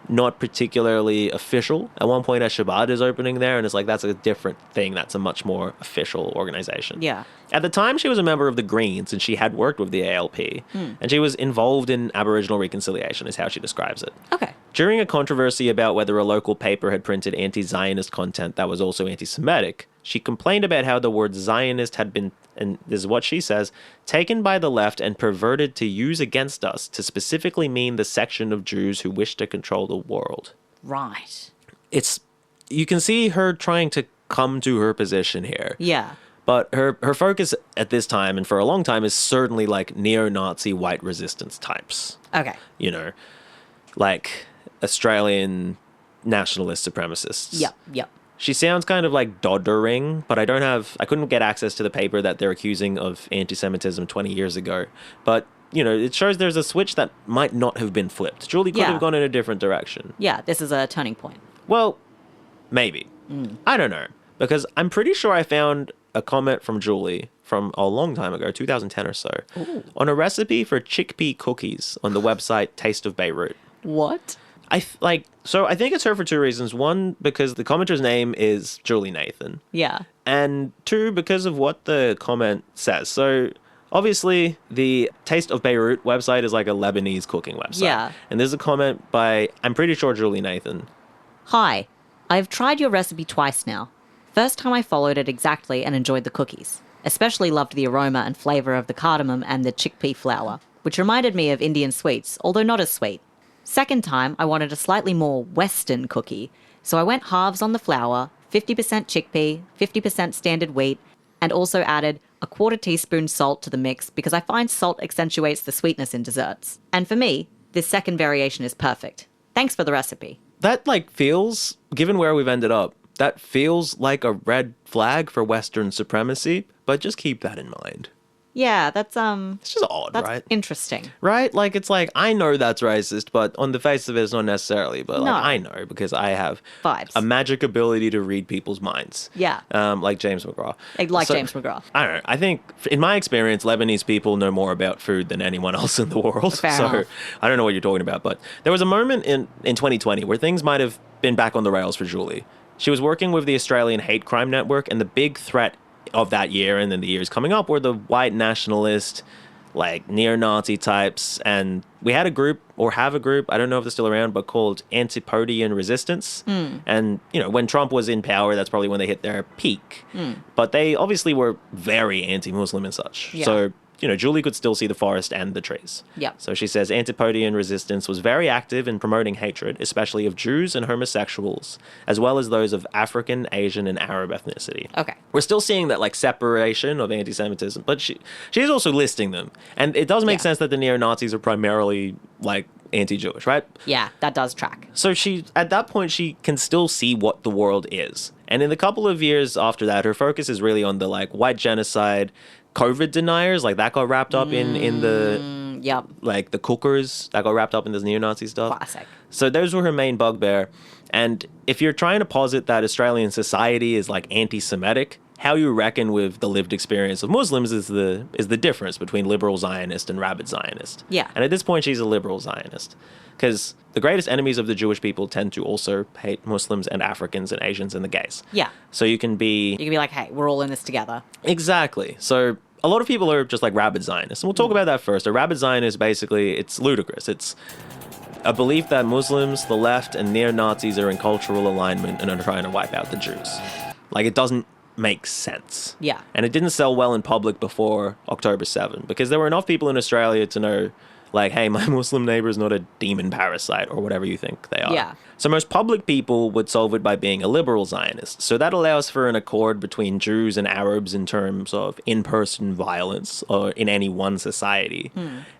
not particularly official. At one point, a Shabbat is opening there, and it's that's a different thing. That's a much more official organization. Yeah. At the time, she was a member of the Greens, and she had worked with the ALP. And she was involved in Aboriginal reconciliation, is how she describes it. Okay. During a controversy about whether a local paper had printed anti-Zionist content that was also anti-Semitic, she complained about how the word Zionist had been, and this is what she says, taken by the left and perverted to use against us to specifically mean the section of Jews who wish to control the world. Right. You can see her trying to come to her position here. Yeah. But her focus at this time and for a long time is certainly like neo-Nazi white resistance types. Okay. You know, like Australian nationalist supremacists. Yep. She sounds kind of like doddering, but I couldn't get access to the paper that they're accusing of anti-Semitism 20 years ago. But, you know, it shows there's a switch that might not have been flipped. Jewry could have gone in a different direction. Yeah, this is a turning point. Well, maybe. I don't know. Because I'm pretty sure I found a comment from Jewry from a long time ago, 2010 or so, on a recipe for chickpea cookies on the website Taste of Beirut. What? So I think it's her for two reasons. One, because the commenter's name is Julie Nathan. Yeah. And two, because of what the comment says. So obviously the Taste of Beirut website is like a Lebanese cooking website. Yeah. And there's a comment by, I'm pretty sure, Julie Nathan. Hi, I've tried your recipe twice now. First time I followed it exactly and enjoyed the cookies. Especially loved the aroma and flavour of the cardamom and the chickpea flour, which reminded me of Indian sweets, although not as sweet. Second time, I wanted a slightly more Western cookie, so I went halves on the flour, 50% chickpea, 50% standard wheat, and also added a 1/4 teaspoon salt to the mix because I find salt accentuates the sweetness in desserts. And for me, this second variation is perfect. Thanks for the recipe. That feels, given where we've ended up, that feels like a red flag for Western supremacy, but just keep that in mind. Yeah, that's it's just odd, that's right? Interesting. Right? It's like, I know that's racist, but on the face of it, it's not necessarily. But No. I know because I have Vibes. a magic ability to read people's minds. Yeah. Like James McGraw. James McGraw. I don't know. I think, in my experience, Lebanese people know more about food than anyone else in the world. Fair enough. I don't know what you're talking about. But there was a moment in 2020 where things might have been back on the rails for Jewry. She was working with the Australian Hate Crime Network, and the big threat of that year and then the years coming up were the white nationalist, neo-Nazi types. And we had a group, or have a group, I don't know if they're still around, but called Antipodean Resistance. And, when Trump was in power, that's probably when they hit their peak. But they obviously were very anti-Muslim and such. Yeah. So, Jewry could still see the forest and the trees. Yep. So she says Antipodean Resistance was very active in promoting hatred, especially of Jews and homosexuals, as well as those of African, Asian, and Arab ethnicity. Okay. We're still seeing that separation of anti-Semitism, but she's also listing them. And it does make sense that the neo-Nazis are primarily anti-Jewish, right? Yeah, that does track. So at that point, she can still see what the world is. And in the couple of years after that, her focus is really on the white genocide, COVID deniers, that got wrapped up in the Yep. the cookers that got wrapped up in this neo-Nazi stuff. Classic. So those were her main bugbear. And if you're trying to posit that Australian society is anti-Semitic, how you reckon with the lived experience of Muslims is the difference between liberal Zionist and rabid Zionist. Yeah. And at this point, she's a liberal Zionist. Because the greatest enemies of the Jewish people tend to also hate Muslims and Africans and Asians and the gays. Yeah. So you can be like, hey, we're all in this together. Exactly. So a lot of people are just rabid Zionists. And we'll talk about that first. A rabid Zionist, basically, it's ludicrous. It's a belief that Muslims, the left, and neo-Nazis are in cultural alignment and are trying to wipe out the Jews. It doesn't make sense. Yeah. And it didn't sell well in public before October 7, because there were enough people in Australia to know, hey, my Muslim neighbor is not a demon parasite or whatever you think they are. Yeah. So most public people would solve it by being a liberal Zionist. So that allows for an accord between Jews and Arabs in terms of in-person violence or in any one society.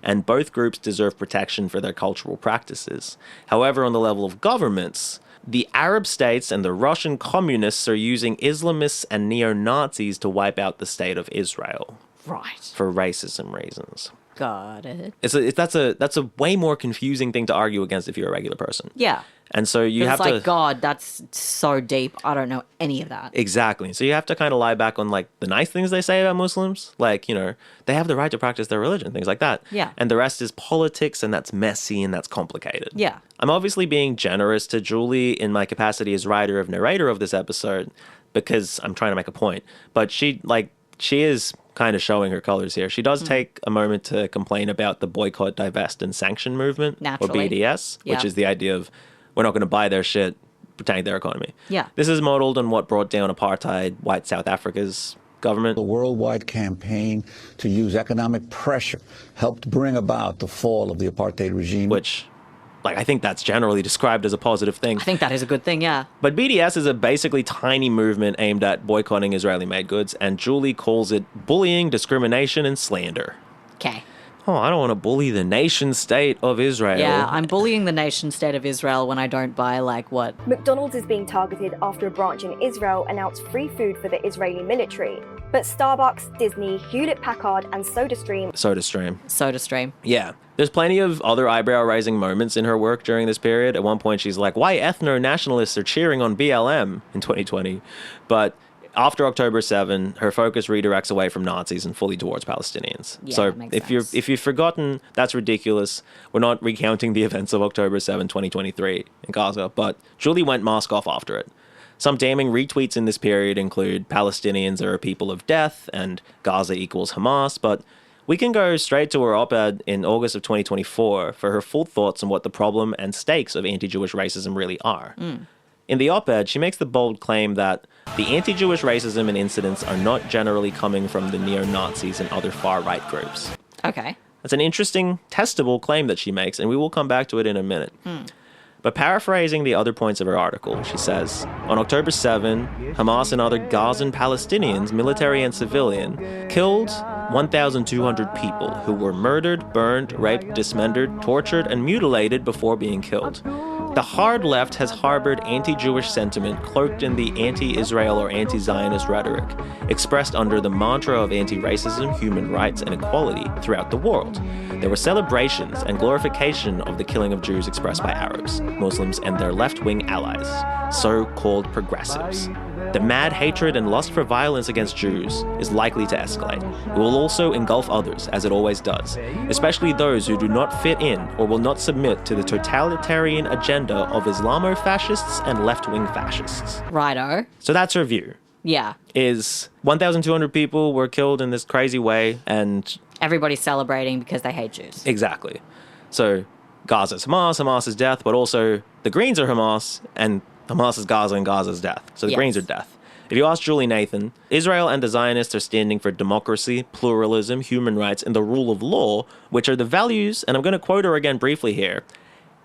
And both groups deserve protection for their cultural practices. However, on the level of governments, the Arab states and the Russian communists are using Islamists and neo-Nazis to wipe out the state of Israel. Right. For racism reasons. Got it. That's a way more confusing thing to argue against if you're a regular person. Yeah. And so you have to... God, that's so deep. I don't know any of that. Exactly. So you have to kind of lie back on the nice things they say about Muslims. They have the right to practice their religion, things like that. Yeah. And the rest is politics, and that's messy and that's complicated. Yeah. I'm obviously being generous to Jewry in my capacity as writer of narrator of this episode because I'm trying to make a point. But she is kind of showing her colors here. She does take a moment to complain about the boycott, divest, and sanction movement, Naturally. or BDS, which is the idea of we're not going to buy their shit, protect their economy. Yeah. This is modeled on what brought down apartheid, white South Africa's government. The worldwide campaign to use economic pressure helped bring about the fall of the apartheid regime. Which Like, I think that's generally described as a positive thing. I think that is a good thing, yeah. But BDS is a basically tiny movement aimed at boycotting Israeli-made goods, and Jewry calls it bullying, discrimination, and slander. Okay. Oh, I don't want to bully the nation-state of Israel. Yeah, I'm bullying the nation-state of Israel when I don't buy, like, what? McDonald's is being targeted after a branch in Israel announced free food for the Israeli military. But Starbucks, Disney, Hewlett-Packard, and SodaStream. Yeah. There's plenty of other eyebrow-raising moments in her work during this period. At one point, she's like, why ethno-nationalists are cheering on BLM in 2020. But after October 7, her focus redirects away from Nazis and fully towards Palestinians. Yeah, so makes if you've forgotten, that's ridiculous. We're not recounting the events of October 7, 2023 in Gaza, but Jewry went mask off after it. Some damning retweets in this period include Palestinians are a people of death and Gaza equals Hamas, but we can go straight to her op-ed in August of 2024 for her full thoughts on what the problem and stakes of anti-Jewish racism really are. In the op-ed, she makes the bold claim that the anti-Jewish racism and incidents are not generally coming from the neo-Nazis and other far-right groups. Okay. That's an interesting, testable claim that she makes, and we will come back to it in a minute. But paraphrasing the other points of her article, she says, on October 7, Hamas and other Gazan Palestinians, military and civilian, killed 1,200 people who were murdered, burned, raped, dismembered, tortured, and mutilated before being killed. The hard left has harbored anti-Jewish sentiment cloaked in the anti-Israel or anti-Zionist rhetoric, expressed under the mantra of anti-racism, human rights, and equality throughout the world. There were celebrations and glorification of the killing of Jews expressed by Arabs, Muslims, and their left-wing allies, so-called progressives. The mad hatred and lust for violence against Jews is likely to escalate. It will also engulf others, as it always does, especially those who do not fit in or will not submit to the totalitarian agenda of Islamo-fascists and left-wing fascists. Righto. So that's her view. Yeah. Is 1,200 people were killed in this crazy way, and everybody's celebrating because they hate Jews. Exactly. So Gaza's Hamas, Hamas is death, but also the Greens are Hamas, and Hamas is Gaza and Gaza's death. So the Greens are death. If you ask Julie Nathan, Israel and the Zionists are standing for democracy, pluralism, human rights, and the rule of law, which are the values, and I'm going to quote her again briefly here,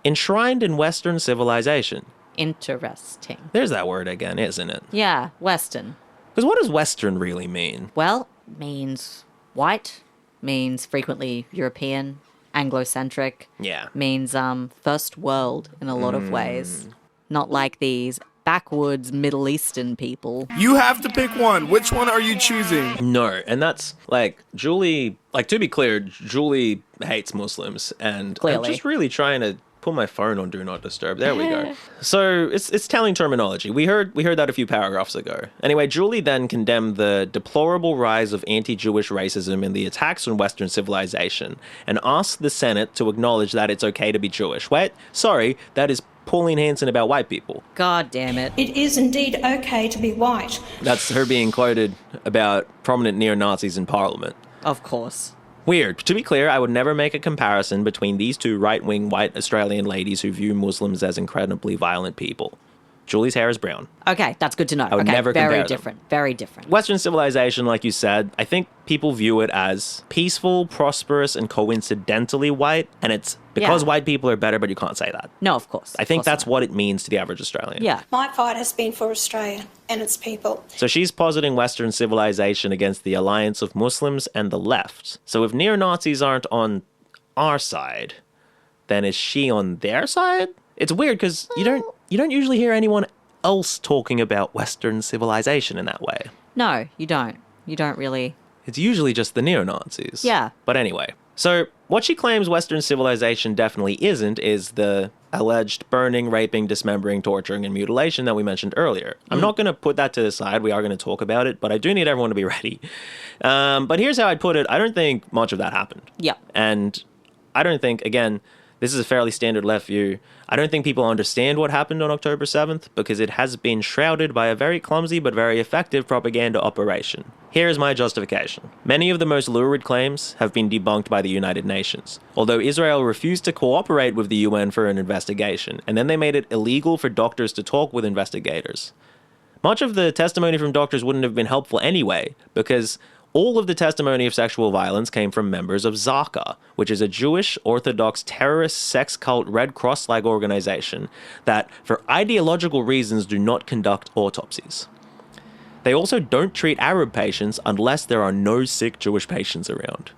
enshrined in Western civilization. Interesting. There's that word again, isn't it? Yeah, Western. Because what does Western really mean? Well, means white, means frequently European, Anglo-centric. Yeah. Means first world in a lot of ways. Not like these backwoods Middle Eastern people. You have to pick one. Which one are you choosing? No, and that's, like, Julie, like, to be clear, Julie hates Muslims, and Clearly. I'm just really trying to put my phone on Do Not Disturb. There we go. So it's telling terminology. We heard that a few paragraphs ago. Anyway, Julie then condemned the deplorable rise of anti-Jewish racism and the attacks on Western civilization, and asked the Senate to acknowledge that it's okay to be Jewish. Wait, sorry, that is Pauline Hanson about white people. God damn it. It is indeed okay to be white. That's her being quoted about prominent neo-Nazis in Parliament. Of course. Weird. To be clear, I would never make a comparison between these two right-wing white Australian ladies who view Muslims as incredibly violent people. Julie's hair is brown. Okay, that's good to know. I would never compare very them. different. Very different. Western civilization, like you said, I think people view it as peaceful, prosperous, and coincidentally white, and it's because white people are better, but you can't say that. No, of course. I think that's what it means to the average Australian. Yeah. My fight has been for Australia and its people. So she's positing Western civilization against the alliance of Muslims and the left. So if neo-Nazis aren't on our side, then is she on their side? It's weird because you don't usually hear anyone else talking about Western civilization in that way. No, you don't. You don't really. It's usually just the neo-Nazis. Yeah. But anyway, so what she claims Western civilization definitely isn't is the alleged burning, raping, dismembering, torturing, and mutilation that we mentioned earlier. I'm not going to put that to the side. We are going to talk about it, but I do need everyone to be ready. But here's how I'd put it. I don't think much of that happened. Yeah. And I don't think, again, this is a fairly standard left view. I don't think people understand what happened on October 7th because it has been shrouded by a very clumsy but very effective propaganda operation. Here's my justification. Many of the most lurid claims have been debunked by the United Nations, although Israel refused to cooperate with the UN for an investigation, and then they made it illegal for doctors to talk with investigators. Much of the testimony from doctors wouldn't have been helpful anyway, because All of the testimony of sexual violence came from members of Xoxo, which is a Jewish Orthodox terrorist sex cult Red Cross-like organization that, for ideological reasons, do not conduct autopsies. They also don't treat Arab patients unless there are no sick Jewish patients around.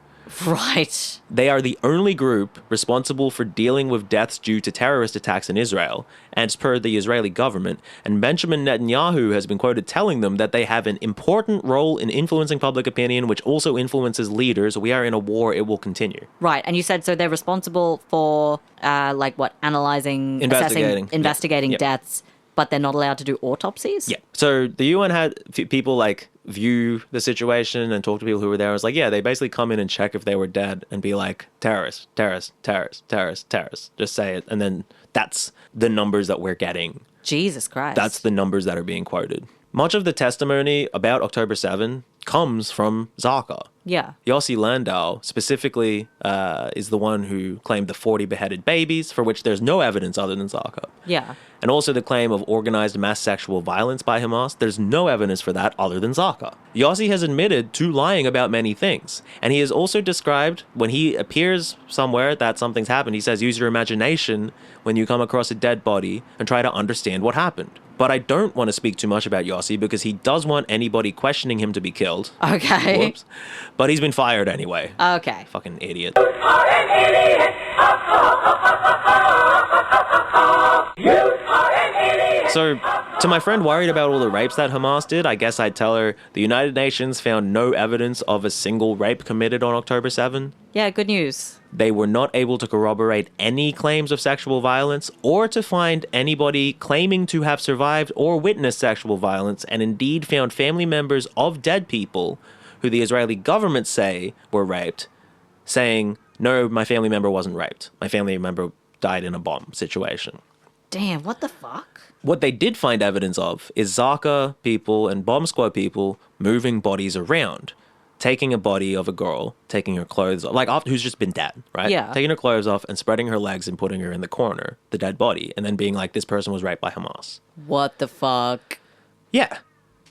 Right. They are the only group responsible for dealing with deaths due to terrorist attacks in Israel, and as per the Israeli government, and Benjamin Netanyahu has been quoted telling them that they have an important role in influencing public opinion, which also influences leaders. We are in a war, it will continue. Right, and you said so they're responsible for, analyzing, Investigating. assessing, investigating Yep. deaths, but they're not allowed to do autopsies? Yeah. So the UN had people like view the situation and talk to people who were there. It was like, yeah, they basically come in and check if they were dead and be like, terrorists, terrorists, terrorists, terrorists, terrorists. Just say it. And then that's the numbers that we're getting. Jesus Christ. That's the numbers that are being quoted. Much of the testimony about October 7 comes from Xoxo. Yeah. Yossi Landau specifically is the one who claimed the 40 beheaded babies, for which there's no evidence other than Xoxo. Yeah. And also the claim of organized mass sexual violence by Hamas. There's no evidence for that other than Xoxo. Yossi has admitted to lying about many things. And he has also described, when he appears somewhere that something's happened, he says, use your imagination when you come across a dead body and try to understand what happened. But I don't want to speak too much about Yossi because he does want anybody questioning him to be killed. Okay. Whoops. But he's been fired anyway. Okay. Fucking idiot. So, to my friend worried about all the rapes that Hamas did, I guess I'd tell her the United Nations found no evidence of a single rape committed on October 7. Yeah, good news. They were not able to corroborate any claims of sexual violence or to find anybody claiming to have survived or witnessed sexual violence, and indeed found family members of dead people who the Israeli government say were raped, saying, no, my family member wasn't raped. My family member died in a bomb situation. Damn, what the fuck? What they did find evidence of is Xoxo people and bomb squad people moving bodies around. Taking a body of a girl, taking her clothes off, like who's just been dead, right? Yeah. Taking her clothes off and spreading her legs and putting her in the corner, the dead body, and then being like, this person was raped by Hamas. What the fuck? Yeah.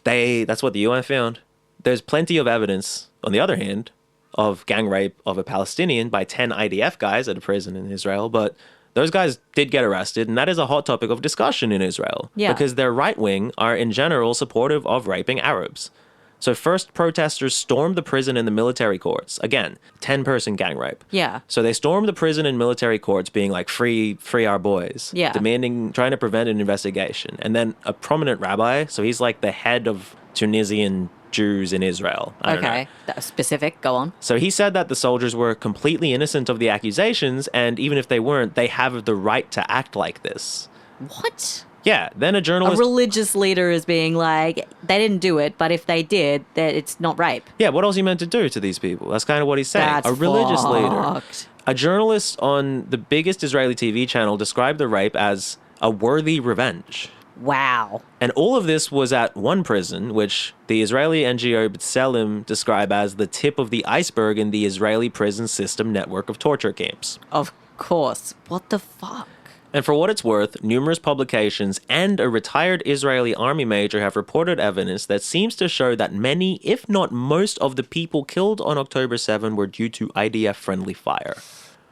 That's what the UN found. There's plenty of evidence, on the other hand, of gang rape of a Palestinian by 10 IDF guys at a prison in Israel, but those guys did get arrested, and that is a hot topic of discussion in Israel. Yeah. Because their right wing are in general supportive of raping Arabs. So first, protesters stormed the prison and the military courts. Again, 10-person gang rape. Yeah. So they stormed the prison and military courts being like, free our boys. Yeah. Trying to prevent an investigation. And then a prominent rabbi, so he's like the head of Tunisian Jews in Israel. I don't know. Okay, that's specific. Go on. So he said that the soldiers were completely innocent of the accusations, and even if they weren't, they have the right to act like this. What? Yeah, then a journalist... A religious leader is being like, they didn't do it, but if they did, that it's not rape. Yeah, what else are you meant to do to these people? That's kind of what he's saying. That's a religious leader. fucked. A journalist on the biggest Israeli TV channel described the rape as a worthy revenge. Wow. And all of this was at one prison, which the Israeli NGO B'Tselem describe as the tip of the iceberg in the Israeli prison system network of torture camps. Of course. What the fuck? And for what it's worth, numerous publications and a retired Israeli army major have reported evidence that seems to show that many, if not most, of the people killed on October 7 were due to IDF-friendly fire.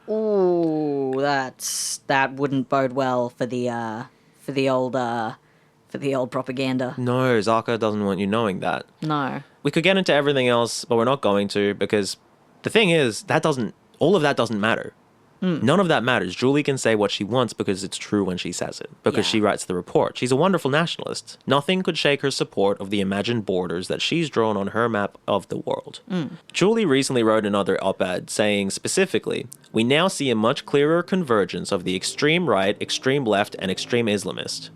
Ooh, that wouldn't bode well for the old propaganda. No, Xoxo doesn't want you knowing that. No. We could get into everything else, but we're not going to, because the thing is, all of that doesn't matter. None of that matters. Julie can say what she wants because it's true when she says it, because she writes the report. She's a wonderful nationalist. Nothing could shake her support of the imagined borders that she's drawn on her map of the world. Julie recently wrote another op-ed saying specifically, we now see a much clearer convergence of the extreme right, extreme left, and extreme Islamist.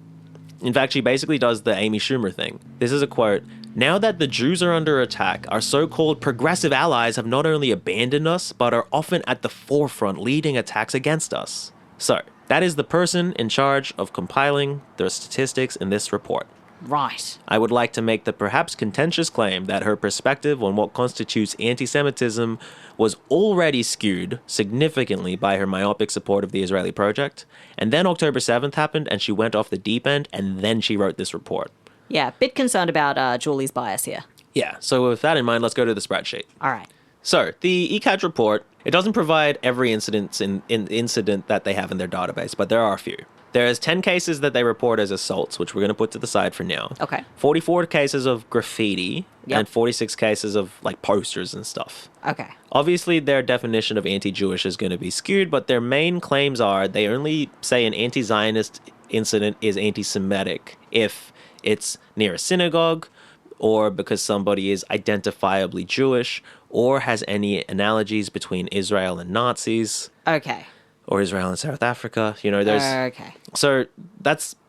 In fact, she basically does the Amy Schumer thing. This is a quote, now that the Jews are under attack, our so-called progressive allies have not only abandoned us, but are often at the forefront leading attacks against us. So, that is the person in charge of compiling the statistics in this report. Right. I would like to make the perhaps contentious claim that her perspective on what constitutes anti-Semitism was already skewed significantly by her myopic support of the Israeli project, and then October 7th happened and she went off the deep end, and then she wrote this report. Yeah, bit concerned about Julie's bias here. Yeah, so with that in mind, let's go to the spreadsheet. All right. So the ECAJ report, it doesn't provide every incident that they have in their database, but there are a few. There's 10 cases that they report as assaults, which we're going to put to the side for now. Okay. 44 cases of graffiti and 46 cases of like posters and stuff. Okay. Obviously, their definition of anti-Jewish is going to be skewed, but their main claims are they only say an anti-Zionist incident is anti-Semitic if it's near a synagogue, or because somebody is identifiably Jewish, or has any analogies between Israel and Nazis. Okay. Or Israel and South Africa. You know, there's... Okay. So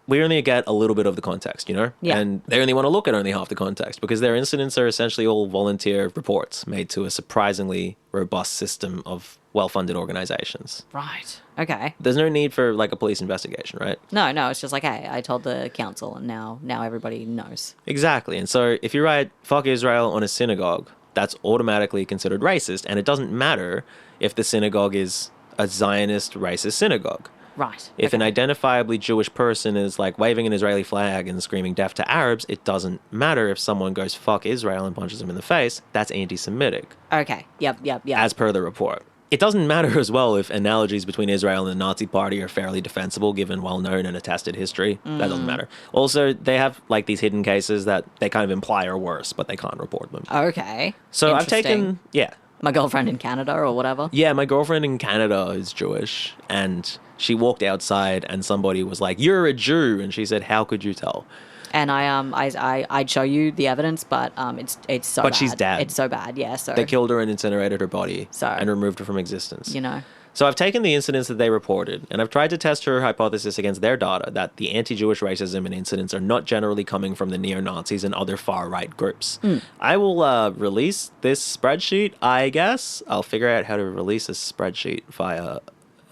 we only get a little bit of the context, you know? Yeah. And they only want to look at only half the context because their incidents are essentially all volunteer reports made to a surprisingly robust system of well-funded organizations. Right. Okay. There's no need for like a police investigation, right? No, it's just like, hey, I told the council and now everybody knows. Exactly. And so if you write fuck Israel on a synagogue, that's automatically considered racist, and it doesn't matter if the synagogue is a Zionist racist synagogue. Right. If an identifiably Jewish person is like waving an Israeli flag and screaming death to Arabs, it doesn't matter if someone goes fuck Israel and punches them in the face. That's anti-Semitic. Okay. Yep. As per the report. It doesn't matter as well if analogies between Israel and the Nazi party are fairly defensible given well-known and attested history. That doesn't matter. Also, they have like these hidden cases that they kind of imply are worse, but they can't report them. Okay. So I've taken... Yeah. My girlfriend in Canada or whatever? Yeah, my girlfriend in Canada is Jewish, and she walked outside and somebody was like, "You're a Jew," and she said, "How could you tell?" And I'd show you the evidence, but it's so bad. But she's dead. It's so bad, yeah. So they killed her and incinerated her body and removed her from existence. You know. So I've taken the incidents that they reported, and I've tried to test her hypothesis against their data that the anti-Jewish racism and incidents are not generally coming from the neo-Nazis and other far-right groups. I will release this spreadsheet, I guess. I'll figure out how to release a spreadsheet via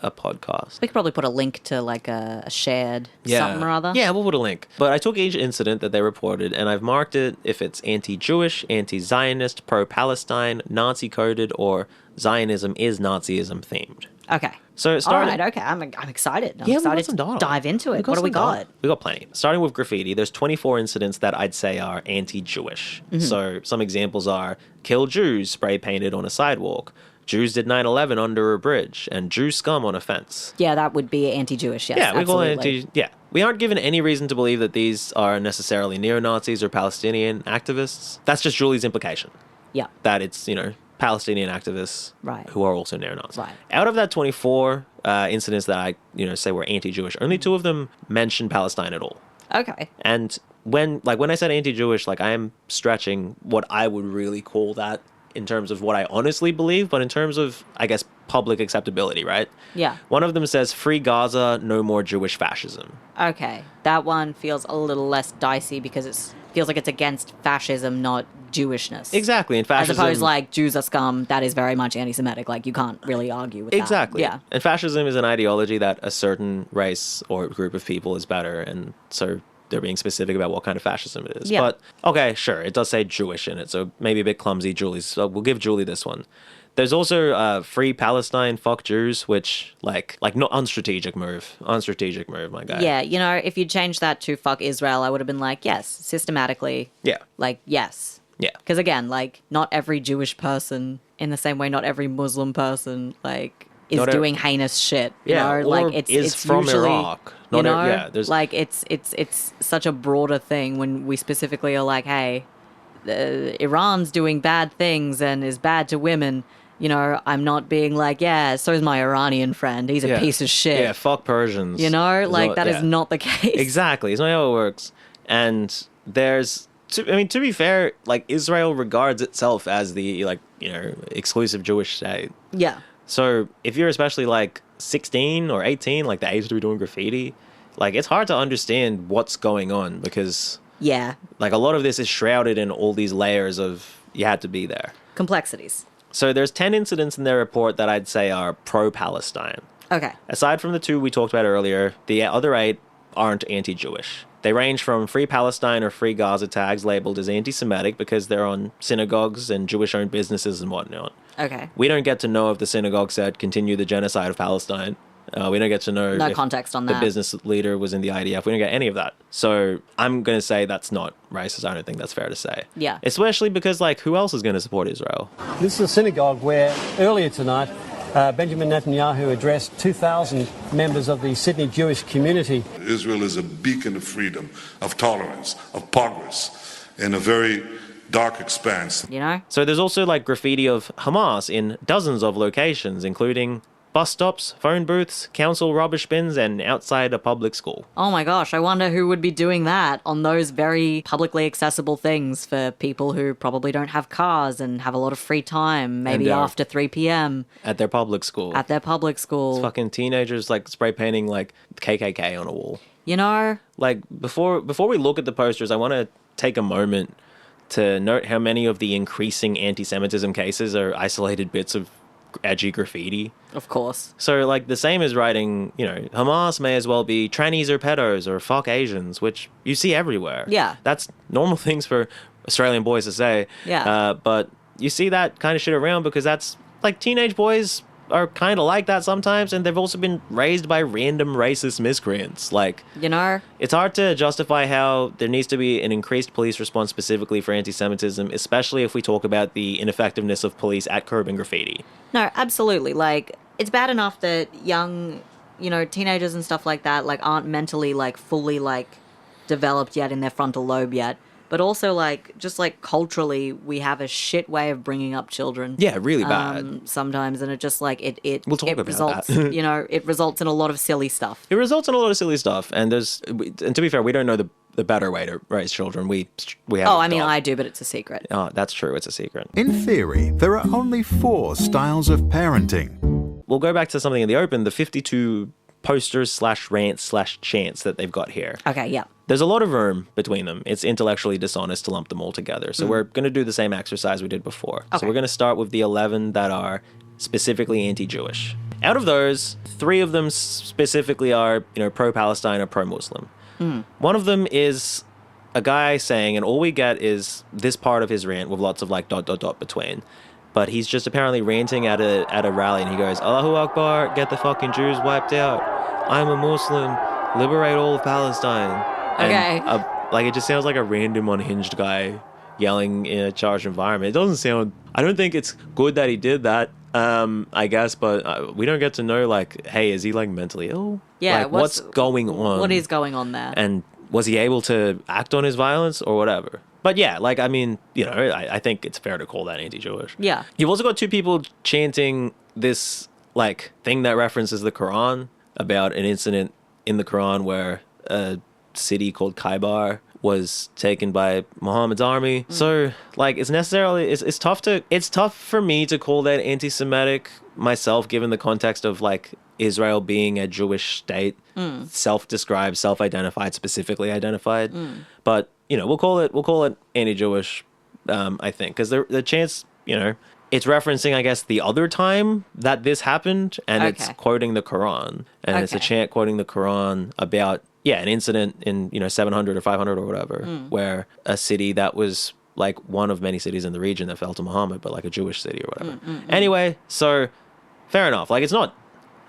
a podcast. We could probably put a link to like a shared something or other. Yeah, we'll put a link. But I took each incident that they reported, and I've marked it if it's anti-Jewish, anti-Zionist, pro-Palestine, Nazi-coded, or Zionism is Nazism themed. Okay. So all right, okay. I'm excited. I'm excited to dive into it. What do we got? We got plenty. Starting with graffiti, there's 24 incidents that I'd say are anti-Jewish. So some examples are kill Jews spray painted on a sidewalk, Jews did 9/11 under a bridge, and Jew scum on a fence. Yeah, that would be anti-Jewish, yes. Yeah, we call it absolutely. We aren't given any reason to believe that these are necessarily neo-Nazis or Palestinian activists. That's just Julie's implication. Yeah. That it's, Palestinian activists who are also neo-Nazis. Right. Out of that 24 incidents that I, say were anti-Jewish, only 2 of them mention Palestine at all. Okay. And when I said anti-Jewish, I am stretching what I would really call that in terms of what I honestly believe, but in terms of, I guess, public acceptability, right? Yeah. One of them says, "Free Gaza, no more Jewish fascism." Okay. That one feels a little less dicey because it feels like it's against fascism, not Jewishness. Exactly. And fascism... As opposed like, Jews are scum, that is very much anti-Semitic. Like, you can't really argue with exactly. that. Yeah. And fascism is an ideology that a certain race or group of people is better, and so they're being specific about what kind of fascism it is. Yeah. But, okay, sure, it does say Jewish in it, so maybe a bit clumsy, Julie's. So we'll give Julie this one. There's also Free Palestine, Fuck Jews, which, like not unstrategic move, my guy. Yeah, if you change that to Fuck Israel, I would have been like, yes, systematically. Yeah. Yes. Yeah. Because again, not every Jewish person, in the same way, not every Muslim person, is doing heinous shit. You know? Or it's from usually, Iraq. It's such a broader thing when we specifically are like, hey, Iran's doing bad things and is bad to women. I'm not being like, yeah, so is my Iranian friend. He's a piece of shit. Yeah, fuck Persians. That is not the case. Exactly. It's not how it works. And there's, to be fair, Israel regards itself as the, exclusive Jewish state. Yeah. So if you're especially 16 or 18, the age to be doing graffiti, it's hard to understand what's going on because a lot of this is shrouded in all these layers of you had to be there. Complexities. So there's 10 incidents in their report that I'd say are pro-Palestine. Okay. Aside from the 2 we talked about earlier, the other 8 aren't anti-Jewish. They range from Free Palestine or Free Gaza tags labeled as anti-Semitic because they're on synagogues and Jewish-owned businesses and whatnot. Okay. We don't get to know if the synagogue said, continue the genocide of Palestine. We don't get to know No if context on the that. business leader was in the IDF. We don't get any of that. So I'm going to say that's not racist. I don't think that's fair to say. Yeah. Especially because, like, who else is going to support Israel? This is a synagogue where earlier tonight Benjamin Netanyahu addressed 2,000 members of the Sydney Jewish community. Israel is a beacon of freedom, of tolerance, of progress in a very dark expanse. You know? So there's also, like, graffiti of Hamas in dozens of locations, including bus stops, phone booths, council rubbish bins, and outside a public school. Oh my gosh, I wonder who would be doing that on those very publicly accessible things for people who probably don't have cars and have a lot of free time, maybe after 3 p.m. At their public school. At their public school. It's fucking teenagers, like, spray painting, like, KKK on a wall. You know? Like, before we look at the posters, I want to take a moment to note how many of the increasing anti-Semitism cases are isolated bits of edgy graffiti. Of course. So, like, the same as writing, you know, Hamas may as well be trannies or pedos or fuck Asians, which you see everywhere. Yeah. That's normal things for Australian boys to say. Yeah. But you see that kind of shit around because that's, like, teenage boys are kind of like that sometimes, and they've also been raised by random racist miscreants. Like, you know, it's hard to justify how there needs to be an increased police response specifically for anti-Semitism, especially if we talk about the ineffectiveness of police at curbing graffiti. No, absolutely. Like, it's bad enough that young, you know, teenagers and stuff like that, like, aren't mentally, like, fully, like, developed yet in their frontal lobe yet. But also, like, just, like, culturally, we have a shit way of bringing up children. Yeah, really bad. Sometimes, and it just, like, We'll talk about results, that. you know, it results in a lot of silly stuff. It results in a lot of silly stuff, and and to be fair, we don't know the better way to raise children. We have. Oh, I mean, I do, but it's a secret. Oh, that's true. It's a secret. In theory, there are only 4 styles of parenting. We'll go back to something in the open, the 52 posters / rants / chants that they've got here. Okay, yeah. There's a lot of room between them. It's intellectually dishonest to lump them all together. So we're going to do the same exercise we did before. Okay. So we're going to start with the 11 that are specifically anti-Jewish. Out of those, 3 of them specifically are, you know, pro-Palestine or pro-Muslim. One of them is a guy saying, and all we get is this part of his rant with lots of like ... between. But he's just apparently ranting at a rally, and he goes, Allahu Akbar, get the fucking Jews wiped out. I'm a Muslim, liberate all of Palestine. Okay. And, like, it just sounds like a random unhinged guy yelling in a charged environment. It doesn't sound... I don't think it's good that he did that, I guess, but we don't get to know, like, hey, is he, like, mentally ill? Yeah, like, what's going on? What is going on there? And was he able to act on his violence or whatever? But yeah, like, I mean, you know, I think it's fair to call that anti-Jewish. Yeah. You've also got 2 people chanting this, like, thing that references the Quran about an incident in the Quran where a city called Khaybar was taken by Muhammad's army. So, like, it's tough for me to call that anti-Semitic myself, given the context of, like, Israel being a Jewish state, self-described, self-identified, specifically identified. But, you know, we'll call it anti-Jewish, I think, because the chance, you know, it's referencing, I guess, the other time that this happened, and it's quoting the Quran, and it's a chant quoting the Quran about, an incident in, you know, 700 or 500 or whatever, where a city that was like one of many cities in the region that fell to Muhammad, but like a Jewish city or whatever. Anyway, so fair enough. Like, it's not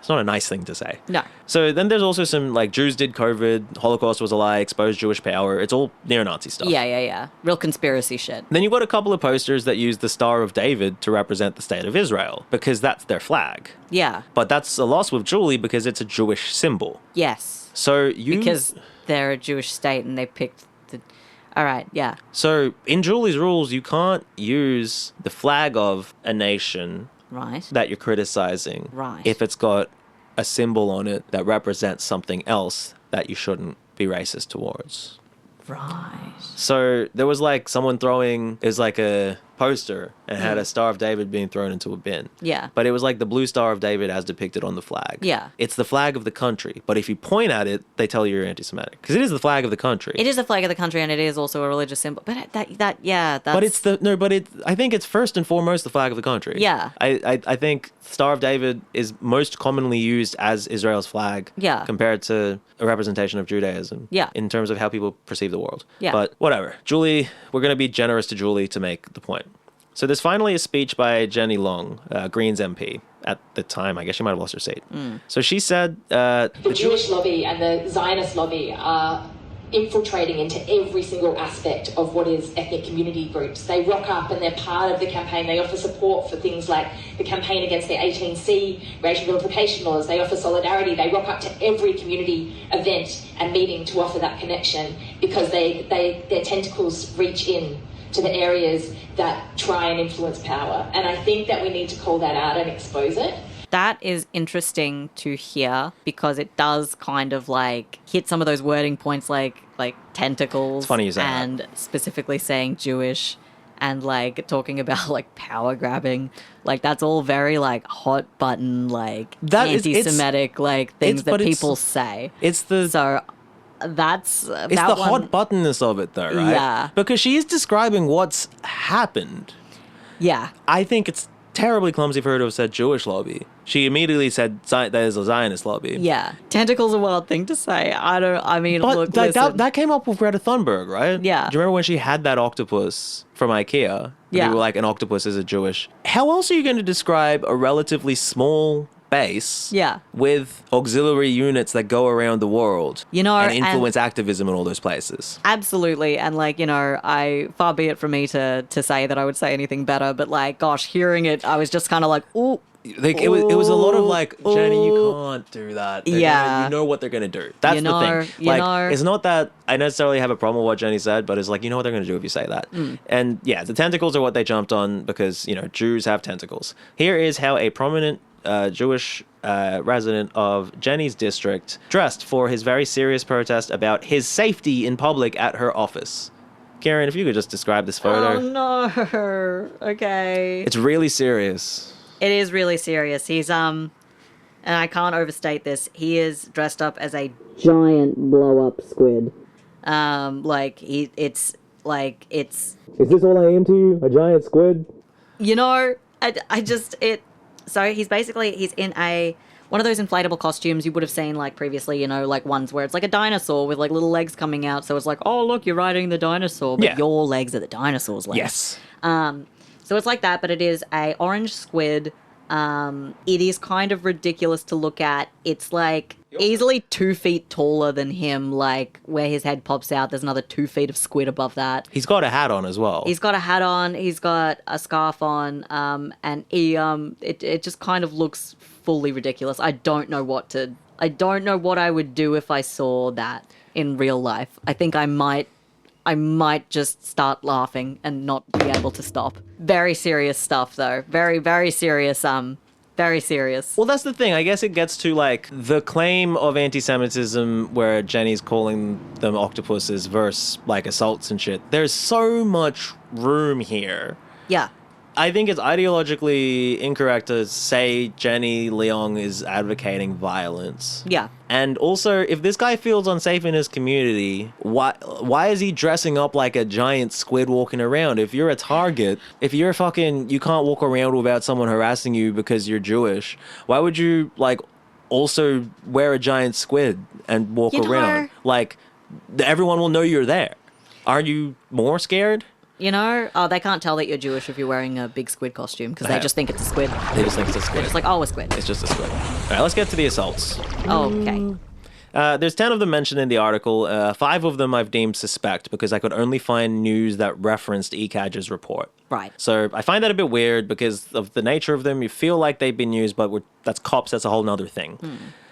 a nice thing to say. No. So then there's also some, like, Jews did COVID, Holocaust was a lie, exposed Jewish power. It's all neo-Nazi stuff. Yeah. Real conspiracy shit. Then you've got a couple of posters that use the Star of David to represent the state of Israel, because that's their flag. Yeah. But that's a loss with Jewry because it's a Jewish symbol. Yes. So because they're a Jewish state and they picked the... All right, yeah. So in Jewry's rules, you can't use the flag of a nation... Right. that you're criticizing. Right. If it's got a symbol on it that represents something else that you shouldn't be racist towards. Right. So there was like someone throwing, it was like a poster and had a Star of David being thrown into a bin. Yeah. But it was like the blue Star of David as depicted on the flag. Yeah. It's the flag of the country. But if you point at it, they tell you you're anti-Semitic. Because it is the flag of the country. It is the flag of the country, and it is also a religious symbol. But that's... But I think it's first and foremost the flag of the country. Yeah. I think Star of David is most commonly used as Israel's flag. Yeah. Compared to a representation of Judaism. Yeah. In terms of how people perceive the world. Yeah. But whatever. Jewry, we're going to be generous to Jewry to make the point. So there's finally a speech by Jenny Long, Greens MP. at the time. I guess she might have lost her seat. So she said... the Jewish lobby and the Zionist lobby are infiltrating into every single aspect of what is ethnic community groups. They rock up and they're part of the campaign. They offer support for things like the campaign against the 18C racial vilification laws. They offer solidarity. They rock up to every community event and meeting to offer that connection because their tentacles reach in to the areas that try and influence power. And I think that we need to call that out and expose it. That is interesting to hear because it does kind of like hit some of those wording points like tentacles. It's funny you say and that. Specifically saying Jewish and like talking about like power grabbing. Like that's all very like hot button like anti-Semitic like things that people say. It's the that's it's the hot buttonness of it though, right? Yeah. Because she is describing what's happened. Yeah. I think it's terribly clumsy for her to have said Jewish lobby. She immediately said there's a Zionist lobby. Yeah. Tentacle's a wild thing to say. But look, that came up with Greta Thunberg, right? Yeah. Do you remember when she had that octopus from IKEA? Yeah. People were like, an octopus is a Jewish. How else are you going to describe a relatively small base with auxiliary units that go around the world and influence activism in all those places? Absolutely. And like, far be it from me to say that I would say anything better, but like, gosh, hearing it, I was just kind of like, ooh. Like it was a lot of like, Jenny, you can't do that. You know what they're gonna do. That's the thing. It's not that I necessarily have a problem with what Jenny said, but it's like, you know what they're gonna do if you say that. And yeah, the tentacles are what they jumped on because Jews have tentacles. Here is how a prominent Jewish resident of Jenny's district dressed for his very serious protest about his safety in public at her office. Karen, if you could just describe this photo. Oh no. Okay. It's really serious. It is really serious. He's and I can't overstate this. He is dressed up as a giant blow-up squid. It's. Is this all I am to you? A giant squid? So he's in one of those inflatable costumes you would have seen like previously, like ones where it's like a dinosaur with like little legs coming out. So it's like, oh look, you're riding the dinosaur, but your legs are the dinosaur's legs. Yes. So it's like that, but it is a orange squid. It is kind of ridiculous to look at. It's like easily 2 feet taller than him, like where his head pops out. There's another 2 feet of squid above that. He's got a hat on as well. He's got a hat on. He's got a scarf on. And it just kind of looks fully ridiculous. I don't know what I would do if I saw that in real life. I think I might just start laughing and not be able to stop. Very serious stuff, though. Very, very serious. Very serious. Well, that's the thing. I guess it gets to, like, the claim of anti-Semitism where Jenny's calling them octopuses versus, like, assaults and shit. There's so much room here. Yeah. I think it's ideologically incorrect to say Jenny Leong is advocating violence. Yeah. And also, if this guy feels unsafe in his community, why is he dressing up like a giant squid walking around? If you're a target, if you're you can't walk around without someone harassing you because you're Jewish, why would you, like, also wear a giant squid and walk around? Like, everyone will know you're there. Aren't you more scared? They can't tell that you're Jewish if you're wearing a big squid costume because they just think it's a squid. They just think it's a squid. They're just like, oh, a squid. It's just a squid. All right, let's get to the assaults. Okay. There's 10 of them mentioned in the article. 5 of them I've deemed suspect because I could only find news that referenced ECAJ's report. Right. So I find that a bit weird because of the nature of them. You feel like they've been used, but that's cops. That's a whole nother thing.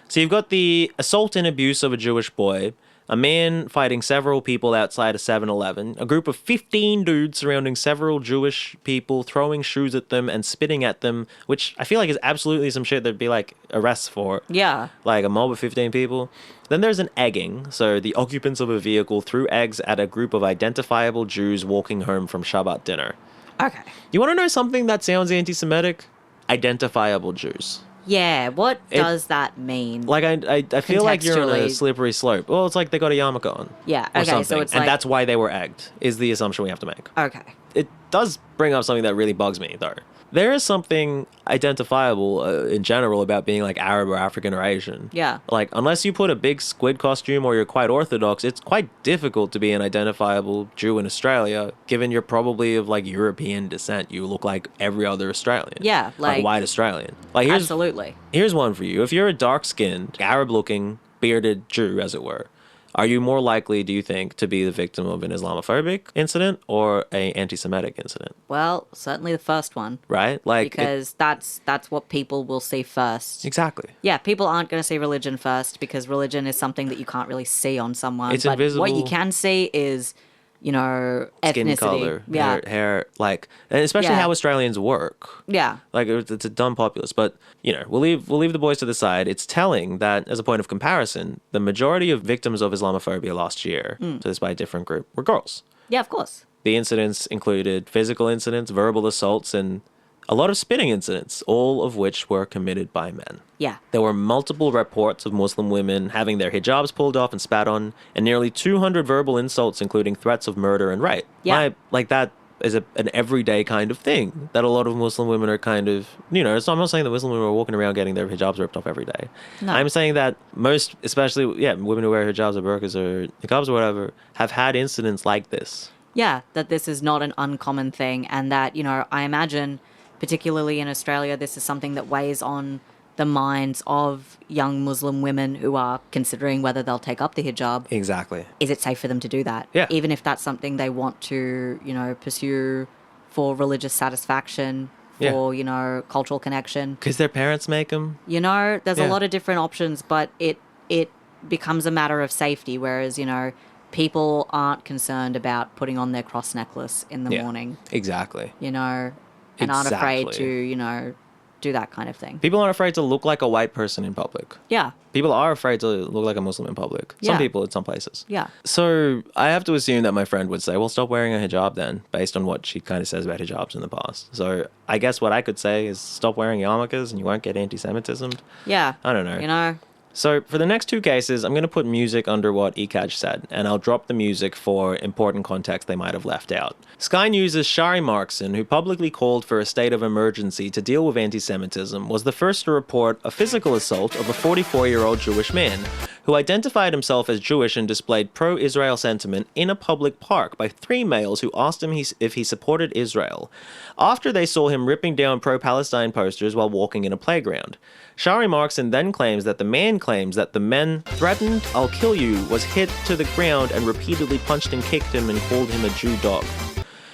So you've got the assault and abuse of a Jewish boy, a man fighting several people outside a 7-Eleven, a group of 15 dudes surrounding several Jewish people, throwing shoes at them and spitting at them, which I feel like is absolutely some shit there'd be like arrests for. Yeah. Like a mob of 15 people. Then there's an egging. So the occupants of a vehicle threw eggs at a group of identifiable Jews walking home from Shabbat dinner. Okay. You want to know something that sounds anti-Semitic? Identifiable Jews. Yeah, what does that mean? Like, I feel like you're on a slippery slope. Well, it's like they got a yarmulke on. Yeah, or okay, something. so it's and like... that's why they were egged, is the assumption we have to make. Okay. It does bring up something that really bugs me, though. there is something identifiable in general about being like Arab or African or Asian. Yeah. Like, unless you put a big squid costume or you're quite Orthodox, it's quite difficult to be an identifiable Jew in Australia, given you're probably of like European descent. You look like every other Australian. Yeah, like white Australian. Like, absolutely. Here's one for you. If you're a dark-skinned, Arab-looking, bearded Jew, as it were, are you more likely, do you think, to be the victim of an Islamophobic incident or an anti-Semitic incident? Well, certainly the first one. Right? Like, because that's what people will see first. Exactly. Yeah, people aren't going to see religion first because religion is something that you can't really see on someone. It's but invisible. What you can see is, you know, skin ethnicity. color, Yeah. hair, like, and especially how Australians work. Yeah. Like, it's a dumb populace, but you know, we'll leave the boys to the side. It's telling that, as a point of comparison, the majority of victims of Islamophobia last year, so this by a different group, were girls. Yeah, of course. The incidents included physical incidents, verbal assaults, and a lot of spitting incidents, all of which were committed by men. Yeah. There were multiple reports of Muslim women having their hijabs pulled off and spat on, and nearly 200 verbal insults, including threats of murder and rape. Yeah. Like that is an everyday kind of thing that a lot of Muslim women are kind of, you know, I'm not saying that Muslim women are walking around getting their hijabs ripped off every day. No. I'm saying that most, especially, women who wear hijabs or burqas or niqabs or whatever, have had incidents like this. Yeah, that this is not an uncommon thing and that, you know, I imagine, particularly in Australia, this is something that weighs on the minds of young Muslim women who are considering whether they'll take up the hijab. Exactly. Is it safe for them to do that? Yeah. Even if that's something they want to, you know, pursue for religious satisfaction, for, you know, cultural connection. Because their parents make them. You know, there's a Yeah. lot of different options, but it becomes a matter of safety, whereas, you know, people aren't concerned about putting on their cross necklace in the morning. Exactly. You know, and aren't afraid Exactly. to, you know, do that kind of thing. People aren't afraid to look like a white person in public. Yeah. People are afraid to look like a Muslim in public. Some Yeah. people in some places. Yeah. So I have to assume that my friend would say, well, stop wearing a hijab then, based on what she kind of says about hijabs in the past. So I guess what I could say is stop wearing yarmulkes and you won't get anti-Semitism. Yeah. I don't know. You know? So for the next two cases, I'm going to put music under what ECAJ said, and I'll drop the music for important context they might have left out. Sky News' Shari Markson, who publicly called for a state of emergency to deal with anti-Semitism, was the first to report a physical assault of a 44-year-old Jewish man who identified himself as Jewish and displayed pro-Israel sentiment in a public park by three males who asked him if he supported Israel, after they saw him ripping down pro-Palestine posters while walking in a playground. Shari Markson then claims that the man claims that the men threatened, "I'll kill you," was hit to the ground and repeatedly punched and kicked him and called him a Jew dog.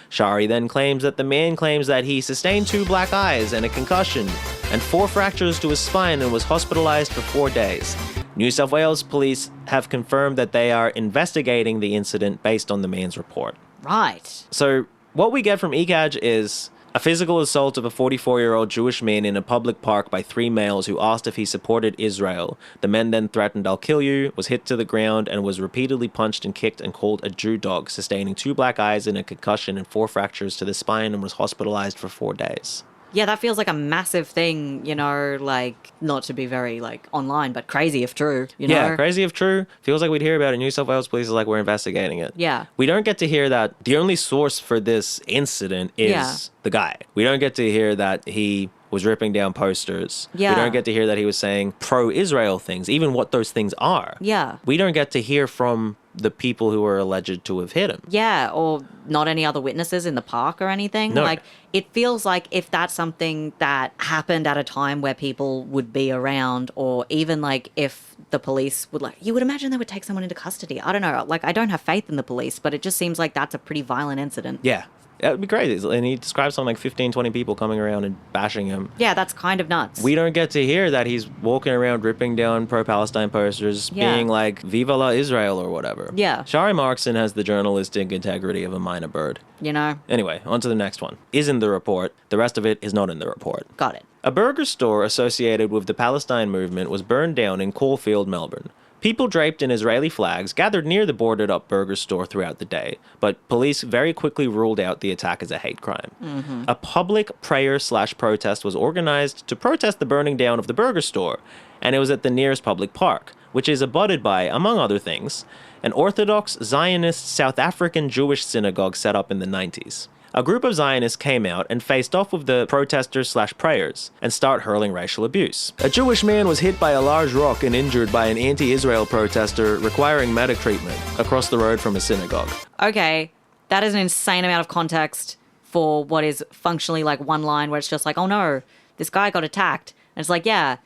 Shari then claims that the man claims that he sustained 2 black eyes and a concussion and 4 fractures to his spine and was hospitalized for 4 days. New South Wales police have confirmed that they are investigating the incident based on the man's report. Right. So what we get from ECAJ is a physical assault of a 44-year-old Jewish man in a public park by 3 males who asked if he supported Israel. The men then threatened, "I'll kill you," was hit to the ground, and was repeatedly punched and kicked and called a Jew dog, sustaining 2 black eyes and a concussion and 4 fractures to the spine, and was hospitalized for 4 days. Yeah, that feels like a massive thing, you know, like, not to be very, like, online, but crazy if true, you know? Yeah, crazy if true. Feels like we'd hear about it. New South Wales police is like, we're investigating it. Yeah. We don't get to hear that the only source for this incident is the guy. We don't get to hear that he was ripping down posters. Yeah. We don't get to hear that he was saying pro-Israel things, even what those things are. Yeah. We don't get to hear from the people who are alleged to have hit him. Yeah, or not any other witnesses in the park or anything. No. Like, it feels like if that's something that happened at a time where people would be around, or even like if the police would, like, you would imagine they would take someone into custody. I don't know. Like, I don't have faith in the police, but it just seems like that's a pretty violent incident. Yeah. It would be crazy. And he describes something like 15, 20 people coming around and bashing him. Yeah, that's kind of nuts. We don't get to hear that he's walking around ripping down pro-Palestine posters, being like, "Viva la Israel" or whatever. Yeah. Shari Markson has the journalistic integrity of a minor bird. You know? Anyway, on to the next one. Is in the report. The rest of it is not in the report. Got it. A burger store associated with the Palestine movement was burned down in Caulfield, Melbourne. People draped in Israeli flags gathered near the boarded-up burger store throughout the day, but police very quickly ruled out the attack as a hate crime. Mm-hmm. A public prayer/protest was organized to protest the burning down of the burger store, and it was at the nearest public park, which is abutted by, among other things, an Orthodox Zionist South African Jewish synagogue set up in the 90s. a group of Zionists came out and faced off with the protesters/prayers and start hurling racial abuse. A Jewish man was hit by a large rock and injured by an anti-Israel protester requiring medical treatment across the road from a synagogue. Okay, that is an insane amount of context for what is functionally like one line where it's just like, oh no, this guy got attacked. And it's like, yeah,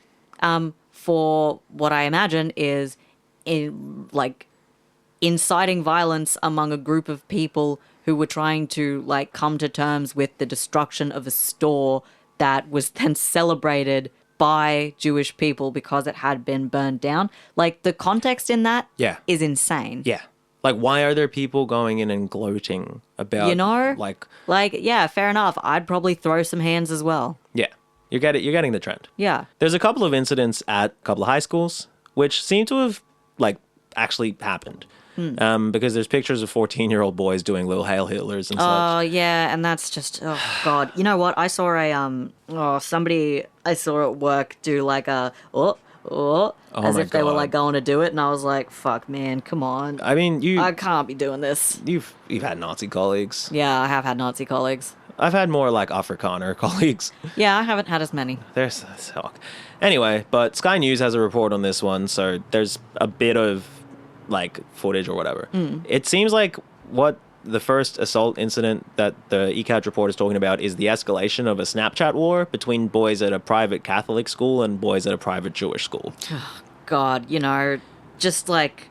for what I imagine is inciting violence among a group of people who were trying to like come to terms with the destruction of a store that was then celebrated by Jewish people because it had been burned down. Like the context in that is insane. Yeah. Like, why are there people going in and gloating about, you know, like, yeah, fair enough. I'd probably throw some hands as well. Yeah, you're getting the trend. Yeah. There's a couple of incidents at a couple of high schools which seem to have like actually happened. Because there's pictures of 14-year-old boys doing little Hail Hitlers and such. Oh, yeah, and that's just, oh, God. You know what? I saw somebody I saw at work do like a, as if they were like going to do it, and I was like, fuck, man, come on. I mean, I can't be doing this. You've had Nazi colleagues. Yeah, I have had Nazi colleagues. I've had more like Afrikaner colleagues. Yeah, I haven't had as many. There's anyway, but Sky News has a report on this one, so there's a bit of like footage or whatever. It seems like what the first assault incident that the ECAJ report is talking about is the escalation of a Snapchat war between boys at a private Catholic school and boys at a private Jewish school. Oh, God, you know, just like,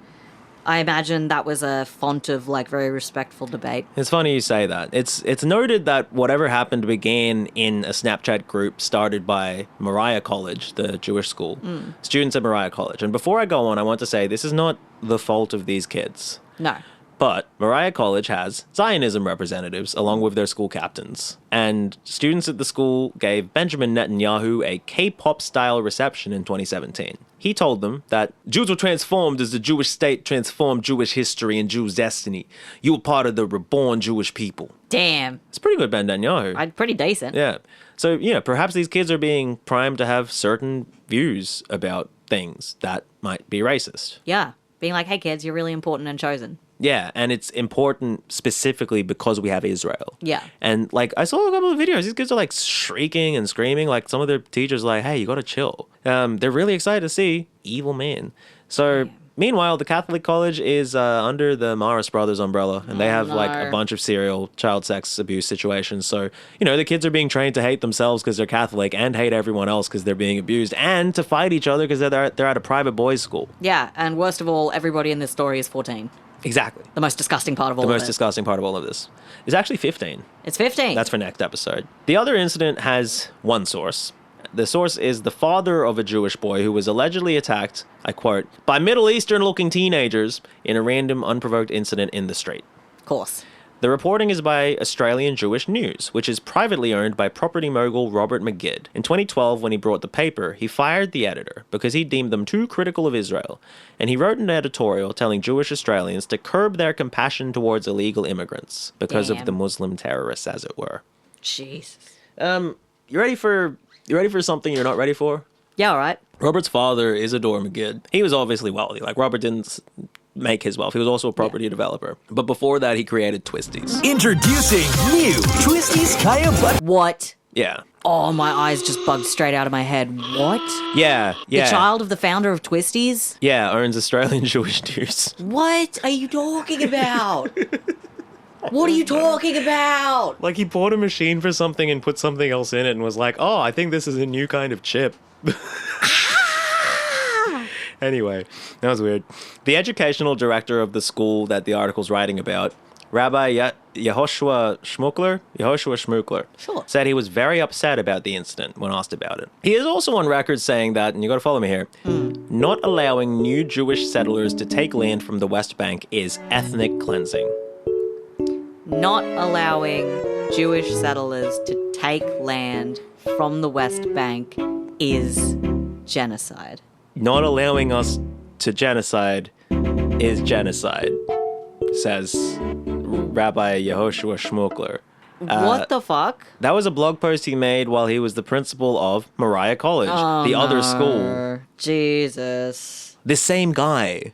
I imagine that was a font of like very respectful debate. It's funny you say that. It's noted that whatever happened began in a Snapchat group started by Moriah College, the Jewish school, students at Moriah College. And before I go on, I want to say this is not the fault of these kids. No. But Moriah College has Zionism representatives along with their school captains. And students at the school gave Benjamin Netanyahu a K-pop style reception in 2017. He told them that Jews were transformed as the Jewish state transformed Jewish history and Jews' destiny. You were part of the reborn Jewish people. Damn. It's pretty good, Ben Netanyahu. Pretty decent. Yeah. So, perhaps these kids are being primed to have certain views about things that might be racist. Yeah. Being like, hey, kids, you're really important and chosen. Yeah, and it's important specifically because we have Israel. Yeah. And, like, I saw a couple of videos. These kids are, like, shrieking and screaming. Like, some of their teachers are like, hey, you got to chill. They're really excited to see evil man. So, meanwhile, the Catholic college is under the Maris Brothers umbrella, and they have, like, a bunch of serial child sex abuse situations. So, the kids are being trained to hate themselves because they're Catholic and hate everyone else because they're being abused and to fight each other because they're at a private boys' school. Yeah, and worst of all, everybody in this story is 14. Exactly. The most disgusting part of all of it. The most disgusting part of all of this. It's actually 15. It's 15. That's for next episode. The other incident has one source. The source is the father of a Jewish boy who was allegedly attacked, I quote, by Middle Eastern-looking teenagers in a random, unprovoked incident in the street. Of course. The reporting is by Australian Jewish News, which is privately owned by property mogul Robert McGid. In 2012, when he brought the paper, he fired the editor because he deemed them too critical of Israel, and he wrote an editorial telling Jewish Australians to curb their compassion towards illegal immigrants because of the Muslim terrorists, as it were. Jesus. You ready for something you're not ready for? Yeah, all right. Robert's father, Isidore McGid, he was obviously wealthy. Like, Robert didn't make his wealth. He was also a property developer. But before that, he created Twisties. Introducing new Twisties Kaya Butter. What? Yeah. Oh, my eyes just bugged straight out of my head. What? Yeah. The child of the founder of Twisties? Yeah, owns Australian Jewish News. What are you talking about? What are you talking about? Like, he bought a machine for something and put something else in it and was like, oh, I think this is a new kind of chip. Anyway, that was weird. The educational director of the school that the article's writing about, Rabbi Yehoshua Shmukler, sure, said he was very upset about the incident when asked about it. He is also on record saying that, and you got to follow me here, not allowing new Jewish settlers to take land from the West Bank is ethnic cleansing. Not allowing Jewish settlers to take land from the West Bank is genocide. Not allowing us to genocide is genocide, says Rabbi Yehoshua Shmukler. What the fuck? That was a blog post he made while he was the principal of Moriah College, the other school. Jesus. The same guy.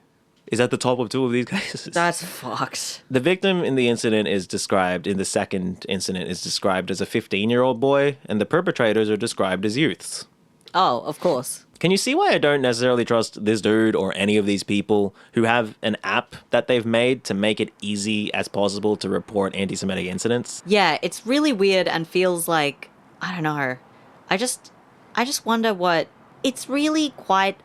is at the top of 2 of these cases. That's fucked. The victim in the incident is described, in the second incident, is described as a 15-year-old boy, and the perpetrators are described as youths. Oh, of course. Can you see why I don't necessarily trust this dude or any of these people who have an app that they've made to make it easy as possible to report anti-Semitic incidents? Yeah, it's really weird and feels like, I don't know. I just wonder what... It's really quite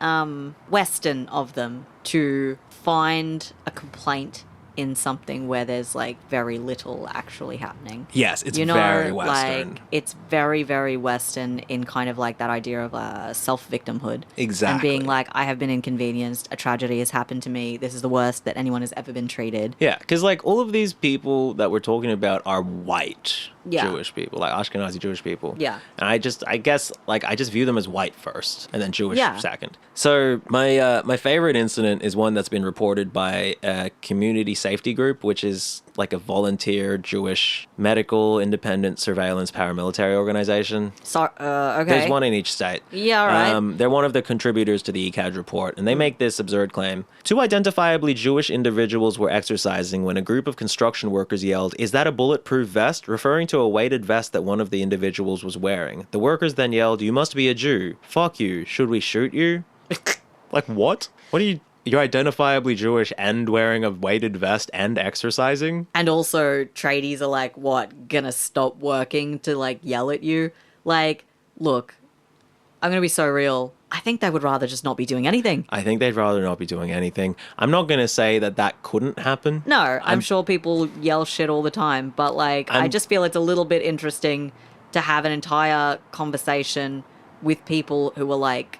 Western of them to find a complaint in something where there's like very little actually happening. Yes, it's very Western. Like, it's very, very Western in kind of like that idea of self-victimhood. Exactly. And being like, I have been inconvenienced, a tragedy has happened to me, this is the worst that anyone has ever been treated. Yeah, because like all of these people that we're talking about are white Jewish people, like Ashkenazi Jewish people. Yeah. And I guess like I just view them as white first and then Jewish Yeah. second. So my favorite incident is one that's been reported by a community safety group, which is like a volunteer Jewish medical independent surveillance paramilitary organization. So, okay. There's one in each state. Yeah, all right. They're one of the contributors to the ECAJ report, and they make this absurd claim. 2 identifiably Jewish individuals were exercising when a group of construction workers yelled, "Is that a bulletproof vest?" referring to a weighted vest that one of the individuals was wearing. The workers then yelled, "You must be a Jew. Fuck you. Should we shoot you?" Like, what? What are you... You're identifiably Jewish and wearing a weighted vest and exercising? And also, tradies are like, what, gonna stop working to, like, yell at you? Like, look, I'm gonna be so real. I think they would rather just not be doing anything. I think they'd rather not be doing anything. I'm not going to say that couldn't happen. No, I'm sure people yell shit all the time, but, like, I just feel it's a little bit interesting to have an entire conversation with people who are, like,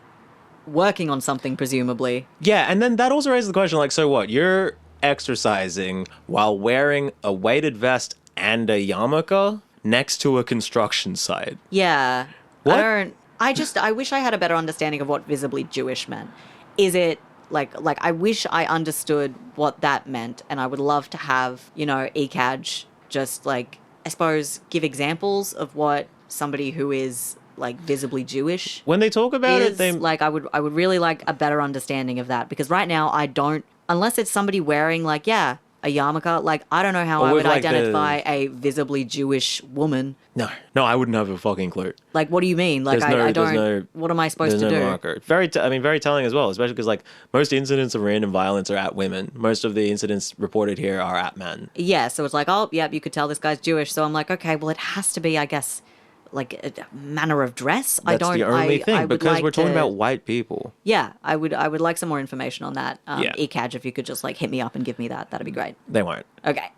working on something, presumably. Yeah, and then that also raises the question, like, so what? You're exercising while wearing a weighted vest and a yarmulke next to a construction site. Yeah. What? I wish I had a better understanding of what visibly Jewish meant. Is it, like, I wish I understood what that meant, and I would love to have, you know, ECAJ just, like, I suppose, give examples of what somebody who is... like visibly Jewish. When they talk about it, they like I would really like a better understanding of that, because right now I don't, unless it's somebody wearing like a yarmulke, like I don't know how I would like identify a visibly Jewish woman. No, I wouldn't have a fucking clue. Like, what do you mean? Like I don't. What am I supposed to do? Marker. Very telling as well, especially because like most incidents of random violence are at women. Most of the incidents reported here are at men. Yeah, so it's like, oh, yeah, you could tell this guy's Jewish. So I'm like, okay, well, it has to be, I guess, like a manner of dress. That's the only thing, because we're talking about white people. Yeah, I would like some more information on that. Yeah. ECAJ, if you could just like hit me up and give me that, that'd be great. They won't. Okay.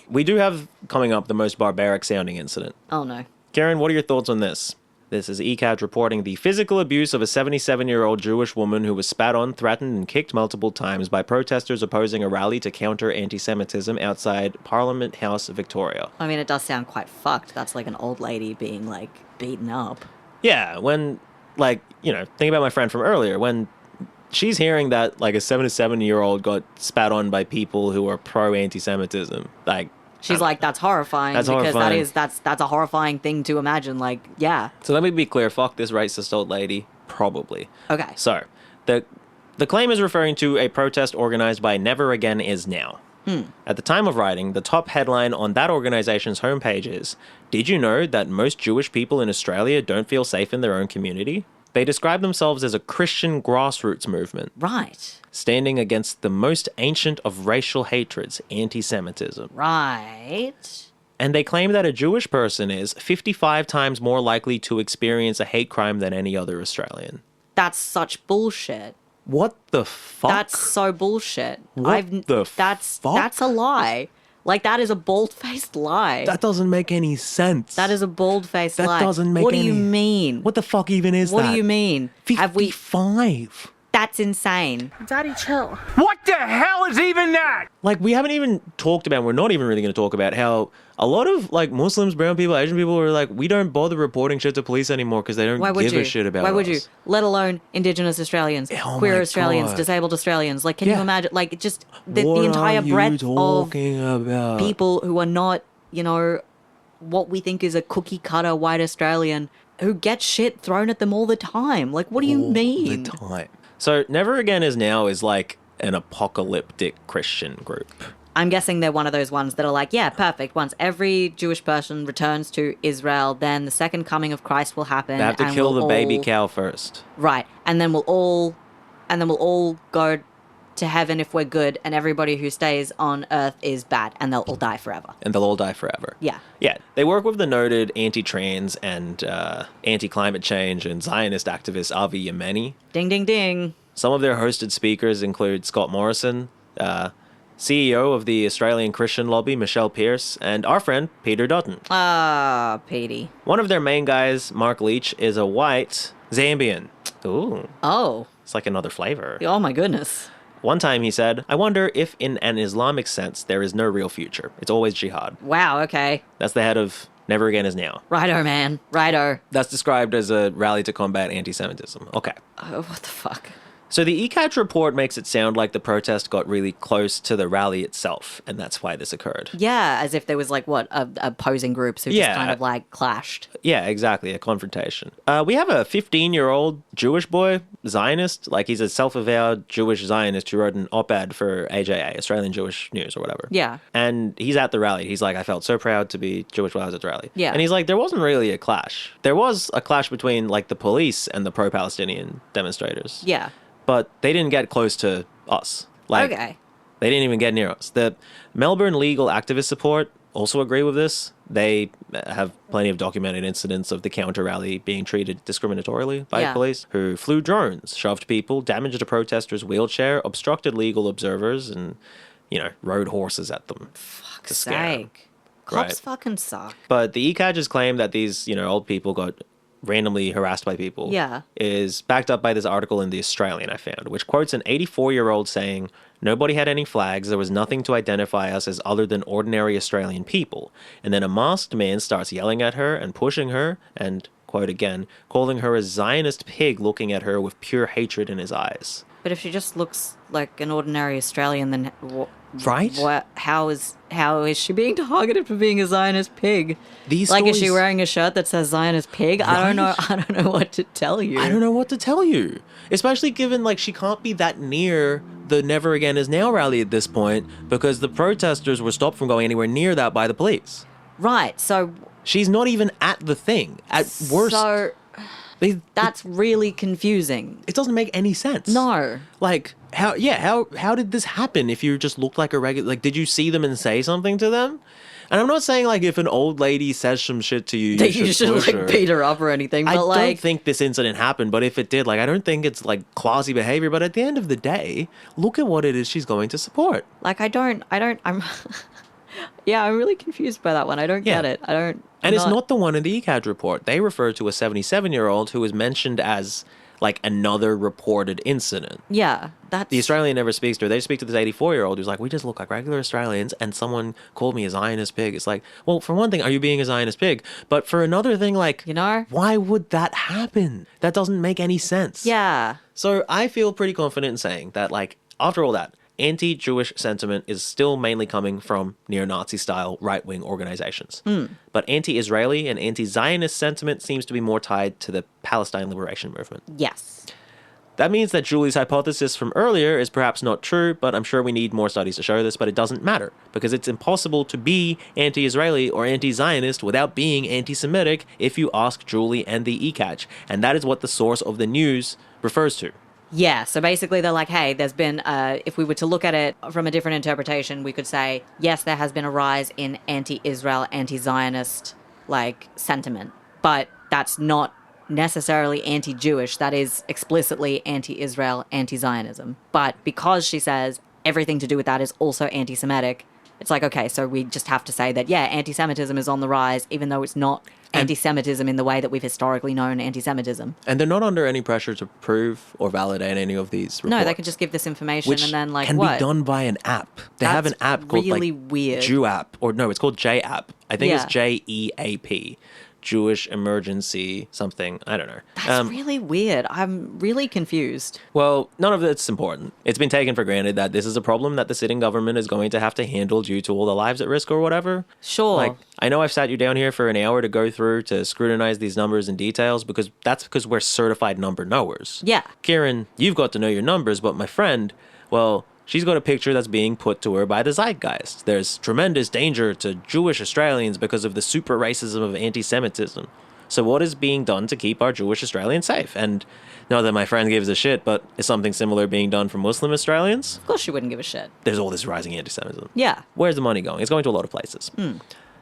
We do have coming up the most barbaric sounding incident. Oh no. Karen, what are your thoughts on this? This is ECAJ reporting the physical abuse of a 77-year-old Jewish woman who was spat on, threatened, and kicked multiple times by protesters opposing a rally to counter anti-Semitism outside Parliament House, Victoria. I mean, it does sound quite fucked. That's like an old lady being, like, beaten up. Yeah, when, like, you know, think about my friend from earlier. When she's hearing that, like, a 77-year-old got spat on by people who are pro-anti-Semitism, like... She's like, that's horrifying. That's because horrifying. That's a horrifying thing to imagine. Like, yeah. So let me be clear. Fuck this racist old lady. Probably. Okay. So the claim is referring to a protest organized by Never Again Is Now. At the time of writing, the top headline on that organization's homepage is, "Did you know that most Jewish people in Australia don't feel safe in their own community?" They describe themselves as a Christian grassroots movement. Right. Standing against the most ancient of racial hatreds, anti-Semitism. Right. And they claim that a Jewish person is 55 times more likely to experience a hate crime than any other Australian. That's such bullshit. What the fuck? That's so bullshit. Fuck? That's a lie. Like, that is a bold-faced lie. That doesn't make any sense. That is a bold-faced lie. That doesn't make What any... do you mean? What the fuck even is that? What do you mean? 55. That's insane. Daddy, chill. What the hell is even that? Like, we haven't even talked about, we're not even really going to talk about how a lot of, like, Muslims, brown people, Asian people are like, we don't bother reporting shit to police anymore because they don't give a shit about us. Why would you? Let alone Indigenous Australians, queer Australians, disabled Australians. Like, can you imagine? Like, just the entire breadth of people who are not, you know, what we think is a cookie-cutter white Australian who get shit thrown at them all the time. Like, what do you mean? All the time. So Never Again Is Now is like an apocalyptic Christian group. I'm guessing they're one of those ones that are like, yeah, perfect. Once every Jewish person returns to Israel, then the second coming of Christ will happen. They have to kill the baby cow first. Right. And then we'll all go to heaven if we're good, and everybody who stays on Earth is bad, and they'll all die forever. And they'll all die forever. Yeah. Yeah. They work with the noted anti-trans and anti-climate change and Zionist activist Avi Yemeni. Ding, ding, ding. Some of their hosted speakers include Scott Morrison, CEO of the Australian Christian lobby, Michelle Pearce, and our friend, Peter Dutton. Ah, Petey. One of their main guys, Mark Leach, is a white Zambian. Ooh. Oh. It's like another flavor. Oh, my goodness. One time he said, I wonder if in an Islamic sense there is no real future. It's always jihad. Wow, okay. That's the head of Never Again Is Now. Righto, man. Righto. That's described as a rally to combat anti-Semitism. Okay. Oh, what the fuck? So the ECAJ report makes it sound like the protest got really close to the rally itself, and that's why this occurred. Yeah, as if there was like, opposing groups who just kind of like clashed. Yeah, exactly, a confrontation. We have a 15-year-old Jewish boy, Zionist, like he's a self-avowed Jewish Zionist who wrote an op-ed for AJA, Australian Jewish News or whatever. Yeah. And he's at the rally. He's like, I felt so proud to be Jewish while I was at the rally. Yeah. And he's like, there wasn't really a clash. There was a clash between like the police and the pro-Palestinian demonstrators. Yeah. But they didn't get close to us. Like, okay. They didn't even get near us. The Melbourne legal activist support also agree with this. They have plenty of documented incidents of the counter-rally being treated discriminatorily by police, who flew drones, shoved people, damaged a protester's wheelchair, obstructed legal observers, and, rode horses at them. Fuck's sake. Cops fucking suck. But the ECAJ's claim that these, old people got randomly harassed by people is backed up by this article in The Australian I found, which quotes an 84-year-old saying, nobody had any flags, there was nothing to identify us as other than ordinary Australian people. And then a masked man starts yelling at her and pushing her and, quote again, calling her a Zionist pig, looking at her with pure hatred in his eyes. But if she just looks like an ordinary Australian, then right? How is she being targeted for being a Zionist pig? These like, stories... is she wearing a shirt that says Zionist pig? Right? I don't know what to tell you. I don't know what to tell you. Especially given, like, she can't be that near the Never Again Is Now rally at this point because the protesters were stopped from going anywhere near that by the police. Right, so... She's not even at the thing. At worst... So... That's really confusing. It doesn't make any sense. No. Like, how did this happen if you just looked like a regular... Like, did you see them and say something to them? And I'm not saying, like, if an old lady says some shit to you, you should like, her. beat her up or anything, but, I like... don't think this incident happened, but if it did, like, I don't think it's, like, classy behavior, but at the end of the day, look at what it is she's going to support. Like, I'm... Yeah, I'm really confused by that one. I don't get it. And it's not the one in the ECAJ report. They refer to a 77-year-old who was mentioned as, like, another reported incident. Yeah, that's... The Australian never speaks to her. They speak to this 84-year-old who's like, we just look like regular Australians, and someone called me a Zionist pig. It's like, well, for one thing, are you being a Zionist pig? But for another thing, like, why would that happen? That doesn't make any sense. Yeah. So I feel pretty confident in saying that, like, after all that, anti-Jewish sentiment is still mainly coming from neo-Nazi style right-wing organizations. But anti-Israeli and anti-Zionist sentiment seems to be more tied to the Palestine liberation movement. Yes. That means that Julie's hypothesis from earlier is perhaps not true, but I'm sure we need more studies to show this, but it doesn't matter, because it's impossible to be anti-Israeli or anti-Zionist without being anti-Semitic if you ask Julie and the ECAJ, and that is what the source of the news refers to. Yeah, so basically they're like, hey, there's been, if we were to look at it from a different interpretation, we could say, yes, there has been a rise in anti-Israel, anti-Zionist, like, sentiment. But that's not necessarily anti-Jewish. That is explicitly anti-Israel, anti-Zionism. But because she says everything to do with that is also anti-Semitic, it's like, okay, so we just have to say that, yeah, anti-Semitism is on the rise, even though it's not anti-Semitism in the way that we've historically known anti-Semitism. And they're not under any pressure to prove or validate any of these reports. No, they can just give this information and then, like, can be done by an app. They have an app called, really like, weird. Jew app. Or no, it's called J app. I think it's JEAP. Jewish Emergency something. I don't know. That's really weird. I'm really confused. Well, none of it's important. It's been taken for granted that this is a problem that the sitting government is going to have to handle due to all the lives at risk or whatever. Sure. Like, I know I've sat you down here for an hour to go through to scrutinize these numbers and details because we're certified number knowers. Yeah. Kieran, you've got to know your numbers, but my friend, Well, she's got a picture that's being put to her by the zeitgeist. There's tremendous danger to Jewish Australians because of the super racism of anti-Semitism. So what is being done to keep our Jewish Australians safe? And not that my friend gives a shit, but is something similar being done for Muslim Australians? Of course she wouldn't give a shit. There's all this rising anti-Semitism. Yeah. Where's the money going? It's going to a lot of places. Hmm.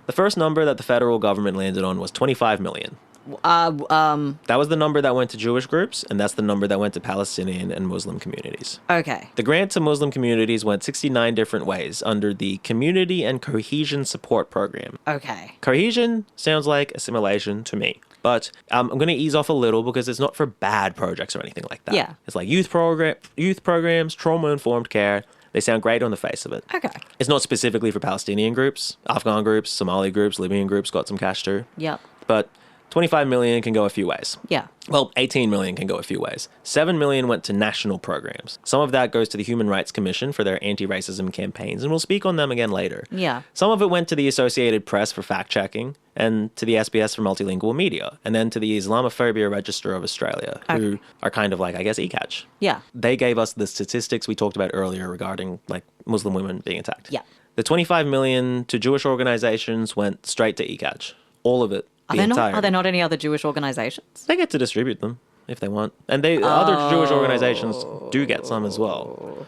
The first number that the federal government landed on was 25 million. That was the number that went to Jewish groups, and that's the number that went to Palestinian and Muslim communities. Okay. The grant to Muslim communities went 69 different ways under the Community and Cohesion Support Program. Okay. Cohesion sounds like assimilation to me. But I'm going to ease off a little because it's not for bad projects or anything like that. Yeah. It's like youth programs, trauma-informed care. They sound great on the face of it. Okay. It's not specifically for Palestinian groups. Afghan groups, Somali groups, Libyan groups got some cash too. Yep. But 25 million can go a few ways. Yeah. Well, 18 million can go a few ways. 7 million went to national programs. Some of that goes to the Human Rights Commission for their anti-racism campaigns, and we'll speak on them again later. Yeah. Some of it went to the Associated Press for fact-checking, and to the SBS for multilingual media, and then to the Islamophobia Register of Australia, who are kind of like, I guess, ECAJ. Yeah. They gave us the statistics we talked about earlier regarding like Muslim women being attacked. Yeah. The 25 million to Jewish organizations went straight to ECAJ. All of it. Are there not any other Jewish organizations? They get to distribute them if they want. And other Jewish organizations do get some as well.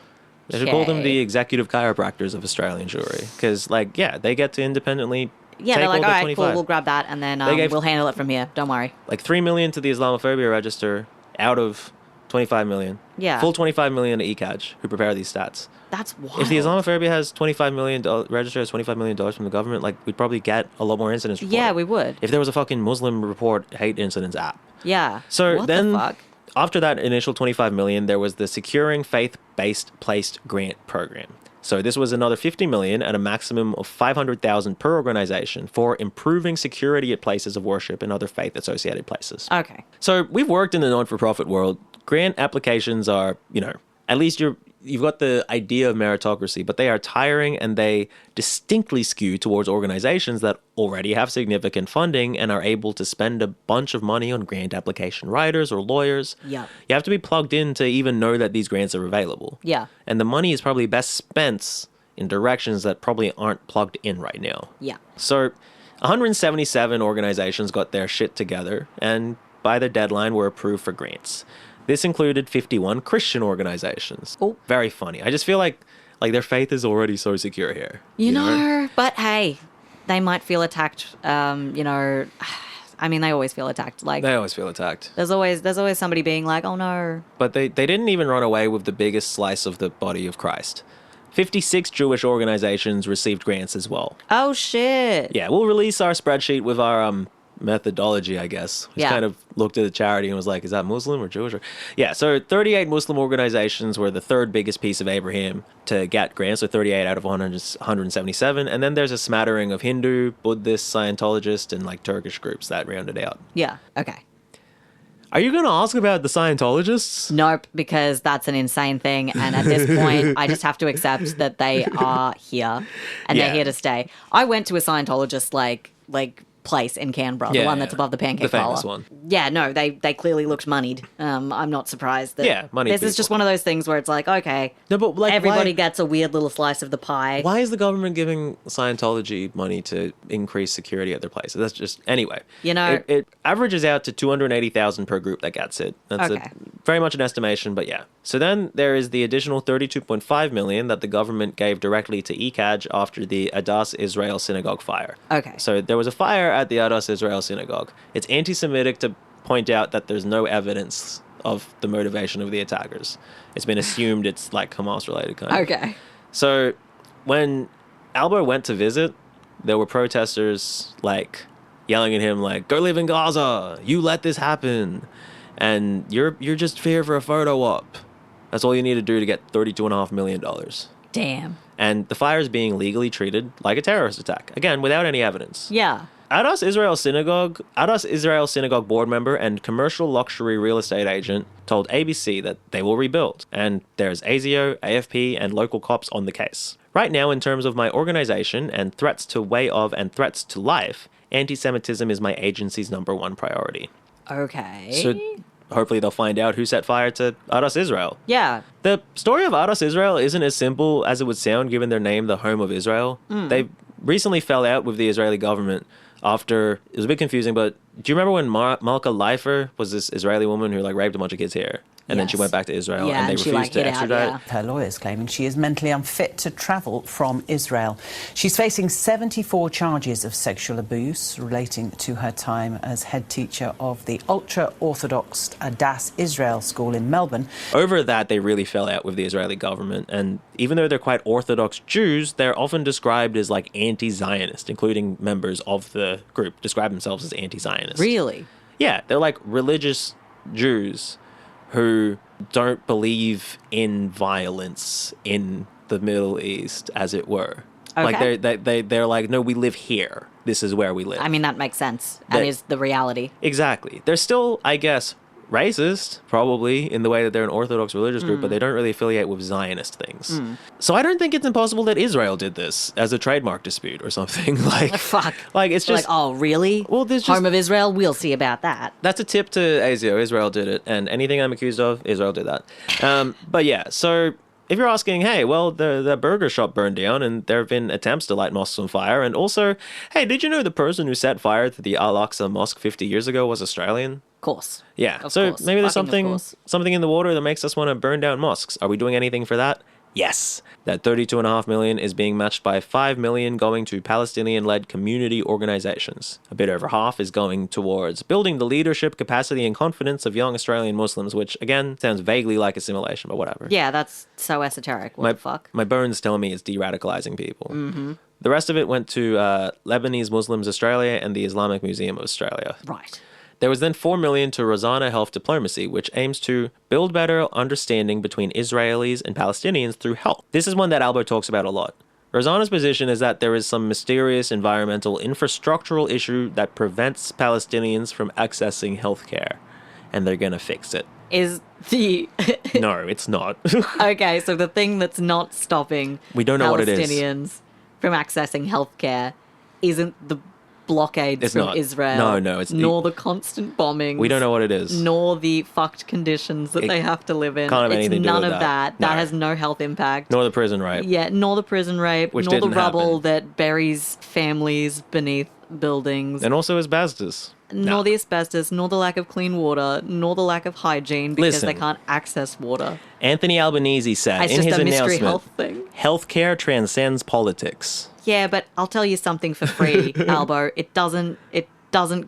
They should call them the executive chiropractors of Australian Jewry. Because, like, yeah, they get to independently Yeah, take they're like, all all the right, 25. cool, we'll grab that, and then we'll handle it from here. Don't worry. Like 3 million to the Islamophobia Register out of 25 million. Yeah. Full 25 million to ECAJ, who prepare these stats. That's wild. If the Islamophobia has $25 million, register has $25 million from the government, like, we'd probably get a lot more incidents reported. Yeah, we would. If there was a fucking Muslim report hate incidents app. Yeah. So what then, the fuck? after that initial 25 million, there was the Securing Faith-Based Placed Grant Program. So this was another 50 million at a maximum of 500,000 per organization for improving security at places of worship and other faith-associated places. Okay. So we've worked in the non-for-profit world. Grant applications are, at least you've got the idea of meritocracy, but they are tiring and they distinctly skew towards organizations that already have significant funding and are able to spend a bunch of money on grant application writers or lawyers. Yeah. You have to be plugged in to even know that these grants are available. Yeah. And the money is probably best spent in directions that probably aren't plugged in right now. Yeah. So 177 organizations got their shit together and by the deadline were approved for grants. This included 51 Christian organizations. Oh. Very funny. I just feel like their faith is already so secure here. You know, but hey, they might feel attacked. I mean, they always feel attacked. Like They always feel attacked. there's always somebody being like, oh no. But they didn't even run away with the biggest slice of the body of Christ. 56 Jewish organizations received grants as well. Oh shit. Yeah, we'll release our spreadsheet with our methodology, I guess. Just kind of looked at the charity and was like, is that Muslim or Jewish? Yeah, so 38 Muslim organizations were the third biggest piece of Abraham to get grants, so 38 out of 177. And then there's a smattering of Hindu, Buddhist, Scientologist, and like Turkish groups that rounded out. Yeah. Okay. Are you going to ask about the Scientologists? Nope, because that's an insane thing. And at this point, I just have to accept that they are here and they're here to stay. I went to a Scientologist like place in Canberra, the one that's above the pancake the famous parlor. one. Yeah, no, they clearly looked moneyed. I'm not surprised that moneyed this is just people. one of those things where it's like, okay, No, but like everybody gets a weird little slice of the pie. Why is the government giving Scientology money to increase security at their places? That's just, anyway. It averages out to 280,000 per group that gets it. That's very much an estimation, but yeah. So then there is the additional 32.5 million that the government gave directly to ECAJ after the Adas Israel synagogue fire. Okay. So there was a fire at the Adas Israel synagogue. It's anti-Semitic to point out that there's no evidence of the motivation of the attackers. It's been assumed it's like Hamas related kind of. Okay. So when Albo went to visit, there were protesters like yelling at him like, go live in Gaza, you let this happen, and you're just here for a photo op. That's all you need to do to get $32.5 million. Damn. And the fire is being legally treated like a terrorist attack. Again, without any evidence. Yeah. Adas Israel Synagogue board member and commercial luxury real estate agent told ABC that they will rebuild. And there's ASIO, AFP, and local cops on the case. Right now, in terms of my organization and threats to way of and threats to life, anti-Semitism is my agency's #1 priority. Okay. So hopefully they'll find out who set fire to Adas Israel. Yeah. The story of Adas Israel isn't as simple as it would sound given their name, the home of Israel. They recently fell out with the Israeli government after, it was a bit confusing, but do you remember when Malka Leifer was this Israeli woman who like raped a bunch of kids here? And then she went back to Israel and they refused to extradite. Her lawyers claiming she is mentally unfit to travel from Israel. She's facing 74 charges of sexual abuse relating to her time as head teacher of the ultra-Orthodox Das Israel school in Melbourne. Over that, they really fell out with the Israeli government. And even though they're quite Orthodox Jews, they're often described as like anti-Zionist, including members of the group describe themselves as anti-Zionist. Really? Yeah, they're like religious Jews who don't believe in violence in the Middle East, as it were. Okay. Like they're like, no, we live here. This is where we live. I mean, that makes sense and is the reality. Exactly. They're still, I guess, racist, probably, in the way that they're an Orthodox religious group, but they don't really affiliate with Zionist things. So I don't think it's impossible that Israel did this as a trademark dispute or something. Like, fuck. Like, it's just... Like, oh, really? Well, there's just... Home of Israel? We'll see about that. That's a tip to ASIO. Israel did it. And anything I'm accused of, Israel did that. But yeah, so... If you're asking, hey, well, the burger shop burned down and there have been attempts to light mosques on fire. And also, hey, did you know the person who set fire to the Al-Aqsa Mosque 50 years ago was Australian? Of course. Yeah. Of So course. maybe there's Fucking something in the water that makes us want to burn down mosques. Are we doing anything for that? Yes. That $32.5 million is being matched by $5 million going to Palestinian-led community organizations. A bit over half is going towards building the leadership, capacity, and confidence of young Australian Muslims, which, again, sounds vaguely like assimilation, but whatever. Yeah, that's so esoteric. What the fuck? My bones tell me it's de-radicalizing people. Mm-hmm. The rest of it went to Lebanese Muslims Australia and the Islamic Museum of Australia. Right. There was then $4 million to Rosanna Health Diplomacy, which aims to build better understanding between Israelis and Palestinians through health. This is one that Albo talks about a lot. Rosanna's position is that there is some mysterious environmental infrastructural issue that prevents Palestinians from accessing healthcare, and they're gonna fix it. Is the... No, it's not. Okay, so the thing that's not stopping We don't know what it is. Palestinians from accessing healthcare isn't the blockades It's from not. Israel. No, it's... Nor the constant bombings. We don't know what it is. Nor the fucked conditions that they have to live in. Can't have It's anything to do none with of that. that. That No. has no health impact. Nor the prison rape. Yeah, nor the prison rape, Which nor the didn't rubble happen. that buries families beneath buildings. And also asbestos. Nor the asbestos, nor the lack of clean water, nor the lack of hygiene because they Listen. can't access water. Anthony Albanese said It's in just his a mystery announcement, health thing. healthcare transcends politics. Yeah, but I'll tell you something for free, Albo. It doesn't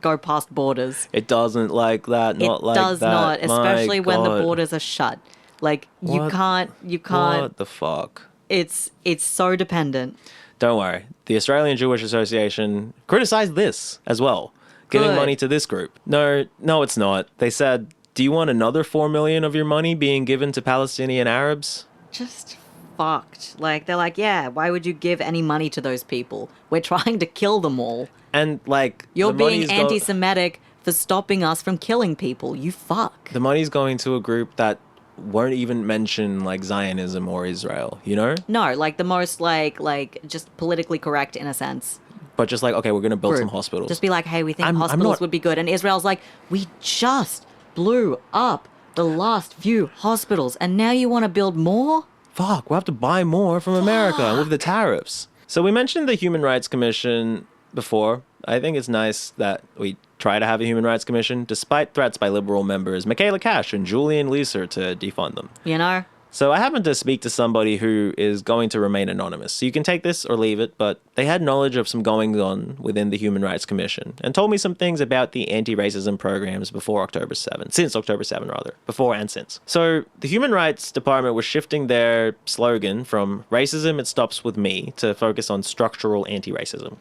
go past borders. It doesn't like that, not like that. It does not, especially My when the God. borders are shut. Like you What? can't. What the fuck? It's so dependent. Don't worry. The Australian Jewish Association criticized this as well, giving Good. money to this group. No, it's not. They said, do you want another $4 million of your money being given to Palestinian Arabs? Just fucked. Like they're like, yeah, why would you give any money to those people? We're trying to kill them all. And like You're the being money's anti-Semitic for stopping us from killing people. You fuck. the money's going to a group that won't even mention like Zionism or Israel, you know? No, like the most like just politically correct in a sense. But just like, okay, we're going to build Group. some hospitals. Just be like, hey, we think I'm hospitals not- would be good. And Israel's like, we just blew up the last few hospitals and now you want to build more? Fuck, we'll have to buy more from America with the tariffs. So we mentioned the Human Rights Commission before. I think it's nice that we try to have a Human Rights Commission, despite threats by Liberal members Michaela Cash and Julian Leeser to defund them. You know? So I happened to speak to somebody who is going to remain anonymous. So you can take this or leave it, but they had knowledge of some goings-on within the Human Rights Commission and told me some things about the anti-racism programs before October 7, since October 7 rather, before and since. So the Human Rights Department was shifting their slogan from racism it stops with me to focus on structural anti-racism,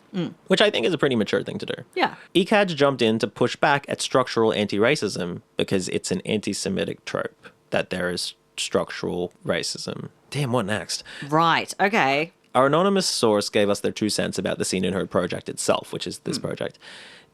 which I think is a pretty mature thing to do. Yeah. ECAJ jumped in to push back at structural anti-racism because it's an anti-Semitic trope that there is structural racism. Damn, what next? Right. Okay. Our anonymous source gave us their 2 cents about the Seen and Heard project itself, which is this project.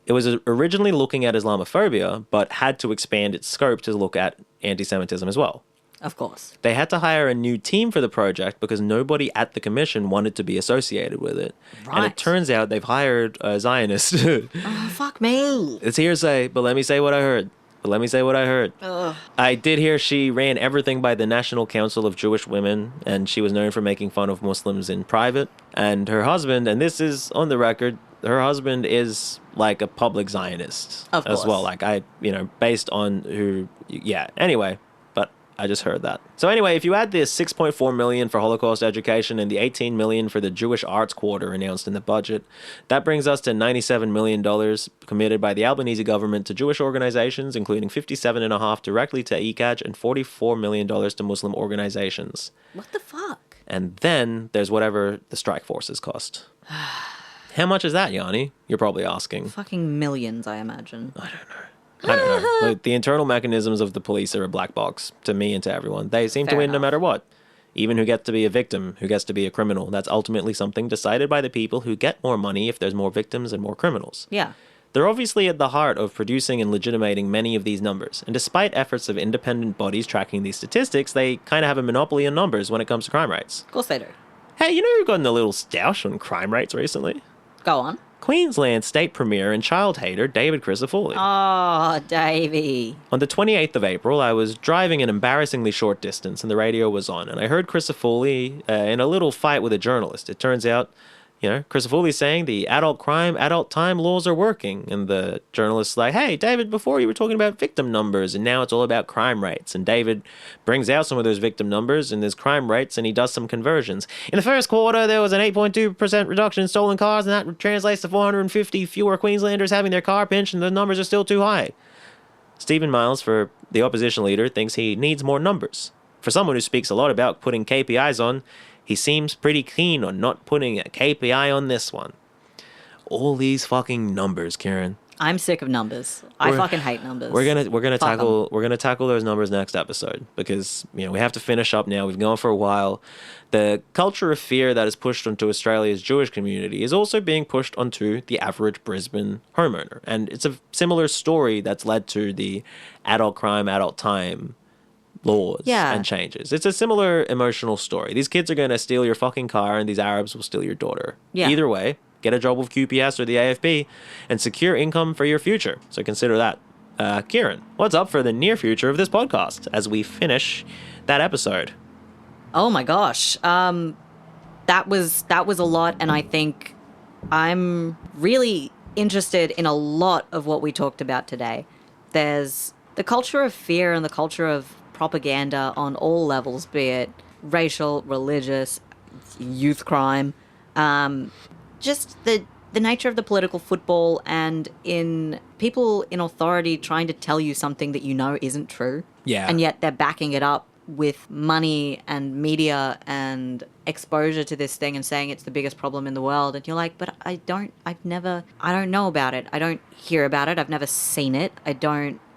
It was originally looking at Islamophobia, but had to expand its scope to look at anti-Semitism as well. Of course. They had to hire a new team for the project because nobody at the commission wanted to be associated with it. And Right. it turns out they've hired a Zionist. Oh, fuck me. It's hearsay, but let me say what I heard. but let me say what I heard. Ugh. I did hear she ran everything by the National Council of Jewish Women, and she was known for making fun of Muslims in private. And her husband, and this is on the record, her husband is like a public Zionist Of as course. well. Like based on who, anyway, but I just heard that. So anyway, if you add the $6.4 million for Holocaust education and the $18 million for the Jewish Arts Quarter announced in the budget, that brings us to $97 million committed by the Albanese government to Jewish organizations, including $57.5 million directly to ECAJ and $44 million to Muslim organizations. What the fuck? And then there's whatever the strike forces cost. How much is that, Yanni? You're probably asking. Fucking millions, I imagine. I don't know. Like, the internal mechanisms of the police are a black box to me and to everyone. They seem to Fair win no enough. matter what. Even who gets to be a victim, who gets to be a criminal. That's ultimately something decided by the people who get more money if there's more victims and more criminals. Yeah. They're obviously at the heart of producing and legitimating many of these numbers. And despite efforts of independent bodies tracking these statistics, they kind of have a monopoly on numbers when it comes to crime rates. Of course they do. Hey, you know who got in a little stoush on crime rates recently? Go on. Queensland state premier and child hater David Crisafulli. Oh, Davey. On the 28th of April, I was driving an embarrassingly short distance and the radio was on, and I heard Crisafulli in a little fight with a journalist. It turns out, Crisafulli saying the adult crime, adult time laws are working, and the journalist's like, hey, David, before you were talking about victim numbers, and now it's all about crime rates. And David brings out some of those victim numbers and there's crime rates, and he does some conversions. In the first quarter, there was an 8.2% reduction in stolen cars, and that translates to 450 fewer Queenslanders having their car pinched, and the numbers are still too high. Stephen Miles, for the opposition leader, thinks he needs more numbers. For someone who speaks a lot about putting KPIs on, he seems pretty keen on not putting a KPI on this one. All these fucking numbers, Kieran. I'm sick of numbers. I fucking hate numbers. We're gonna Fuck 'em. tackle those numbers next episode because we have to finish up now. We've gone for a while. The culture of fear that is pushed onto Australia's Jewish community is also being pushed onto the average Brisbane homeowner, and it's a similar story that's led to the adult crime, adult time laws and changes. It's a similar emotional story. These kids are going to steal your fucking car and these Arabs will steal your daughter. Yeah. Either way, get a job with QPS or the AFB and secure income for your future. So consider that. Kieran, what's up for the near future of this podcast as we finish that episode? Oh my gosh. That was a lot, and I think I'm really interested in a lot of what we talked about today. There's the culture of fear and the culture of propaganda on all levels, be it racial, religious, youth crime, just the nature of the political football and in people in authority trying to tell you something that you know isn't true. Yeah. And yet they're backing it up with money and media and exposure to this thing and saying it's the biggest problem in the world. And you're like, but I don't know about it. I don't hear about it. I've never seen it.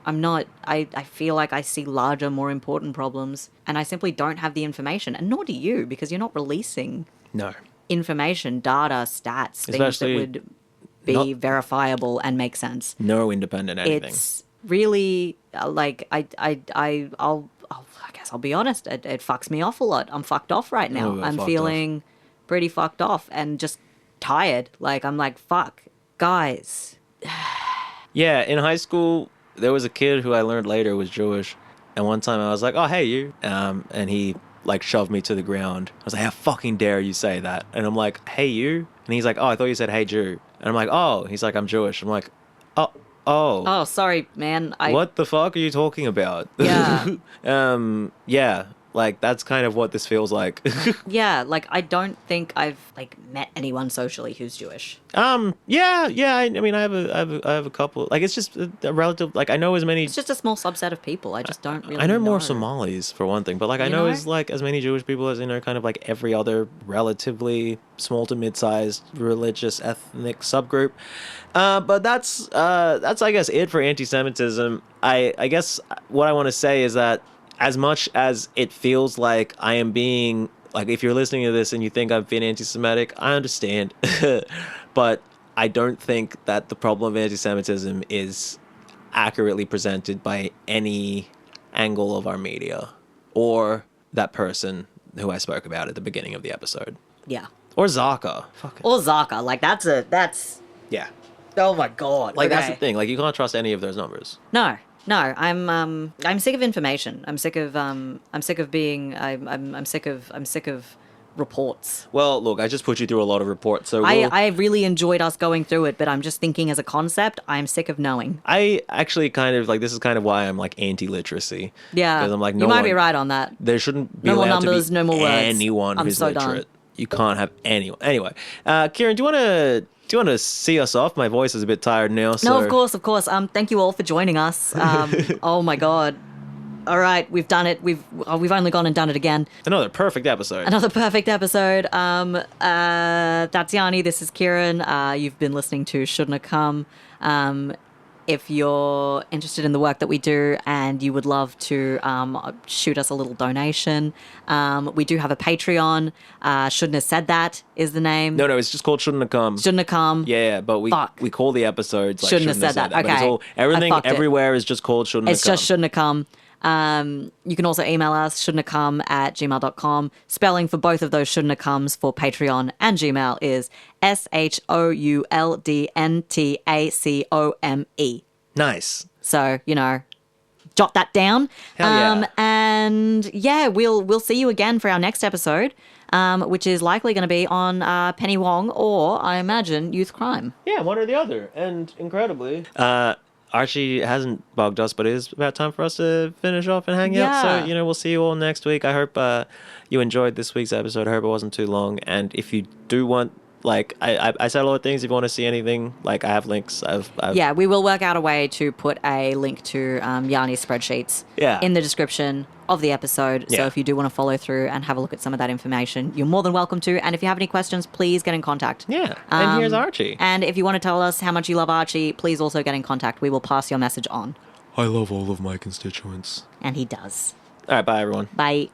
I feel like I see larger, more important problems, and I simply don't have the information, and nor do you, because you're not releasing information, data, stats, things Especially that would be verifiable and make sense. No independent anything. It's really I guess I'll be honest. It fucks me off a lot. I'm fucked off right now. I'm feeling pretty fucked off and just tired. I'm like, fuck, guys. Yeah, in high school, there was a kid who I learned later was Jewish. And one time I was like, oh, hey, you. And he, shoved me to the ground. I was like, how fucking dare you say that? And I'm like, hey, you. And he's like, oh, I thought you said, hey, Jew. And I'm like, oh. He's like, I'm Jewish. I'm like, oh. Oh, sorry, man. What the fuck are you talking about? Yeah. Yeah. That's kind of what this feels like. Yeah, I don't think I've met anyone socially who's Jewish. Yeah. I mean, I have a couple. It's just a relative. I know as many. It's just a small subset of people. I just don't really. I know more Somalis for one thing, but I know as as many Jewish people as kind of every other relatively small to mid-sized religious ethnic subgroup. But that's I guess it for anti-Semitism. I guess what I want to say is that, as much as it feels like I am being, if you're listening to this and you think I'm being anti-Semitic, I understand. But I don't think that the problem of anti-Semitism is accurately presented by any angle of our media or that person who I spoke about at the beginning of the episode. Yeah. Or Zaka. Or Zaka. That's... Yeah. Oh my God. That's the thing. You can't trust any of those numbers. No. No, I'm sick of information. I'm sick of reports. Well, look, I just put you through a lot of reports, so I really enjoyed us going through it, but I'm just thinking as a concept, I'm sick of knowing. I actually kind of like, this is kind of why I'm like anti-literacy. Yeah, because I'm like, you might be right on that. There shouldn't be no more allowed numbers, to be no more words. anyone I'm who's so literate. done. You can't have anyone. Anyway, Kieran, do you want to see us off? My voice is a bit tired now. So. No, of course. Thank you all for joining us. Oh my God. All right, we've done it. We've only gone and done it again. Another perfect episode. That's Yanni. This is Kieran. You've been listening to Shouldn'ta Come. If you're interested in the work that we do and you would love to shoot us a little donation, we do have a Patreon. Shouldn't Have Said That is the name. No, it's just called Shouldn'ta Come. Shouldn'ta Come. Yeah, but we call the episodes like Shouldn't Have Said That. But Okay. it's all, everything everywhere is just called Shouldn't Have It's Come. just Shouldn't Have Come. You can also email us, shouldn'thavecome@gmail.com. Spelling for both of those Shouldn't Have Comes for Patreon and Gmail is SHOULDNTACOME. Nice. So, jot that down. Hell yeah. And yeah, we'll see you again for our next episode, which is likely going to be on Penny Wong or, I imagine, youth crime. Yeah, one or the other. And incredibly, Archie hasn't bugged us, but it is about time for us to finish off and hang out. So, we'll see you all next week. I hope you enjoyed this week's episode. I hope it wasn't too long. And if you do want, like, I said a lot of things. If you want to see anything, like, I have links. Yeah, we will work out a way to put a link to Yanni's spreadsheets in the description of the episode. So if you do want to follow through and have a look at some of that information, you're more than welcome to. And if you have any questions, please get in contact. Yeah, and here's Archie. And if you want to tell us how much you love Archie, please also get in contact. We will pass your message on. I love all of my constituents. And he does. All right, bye, everyone. Bye.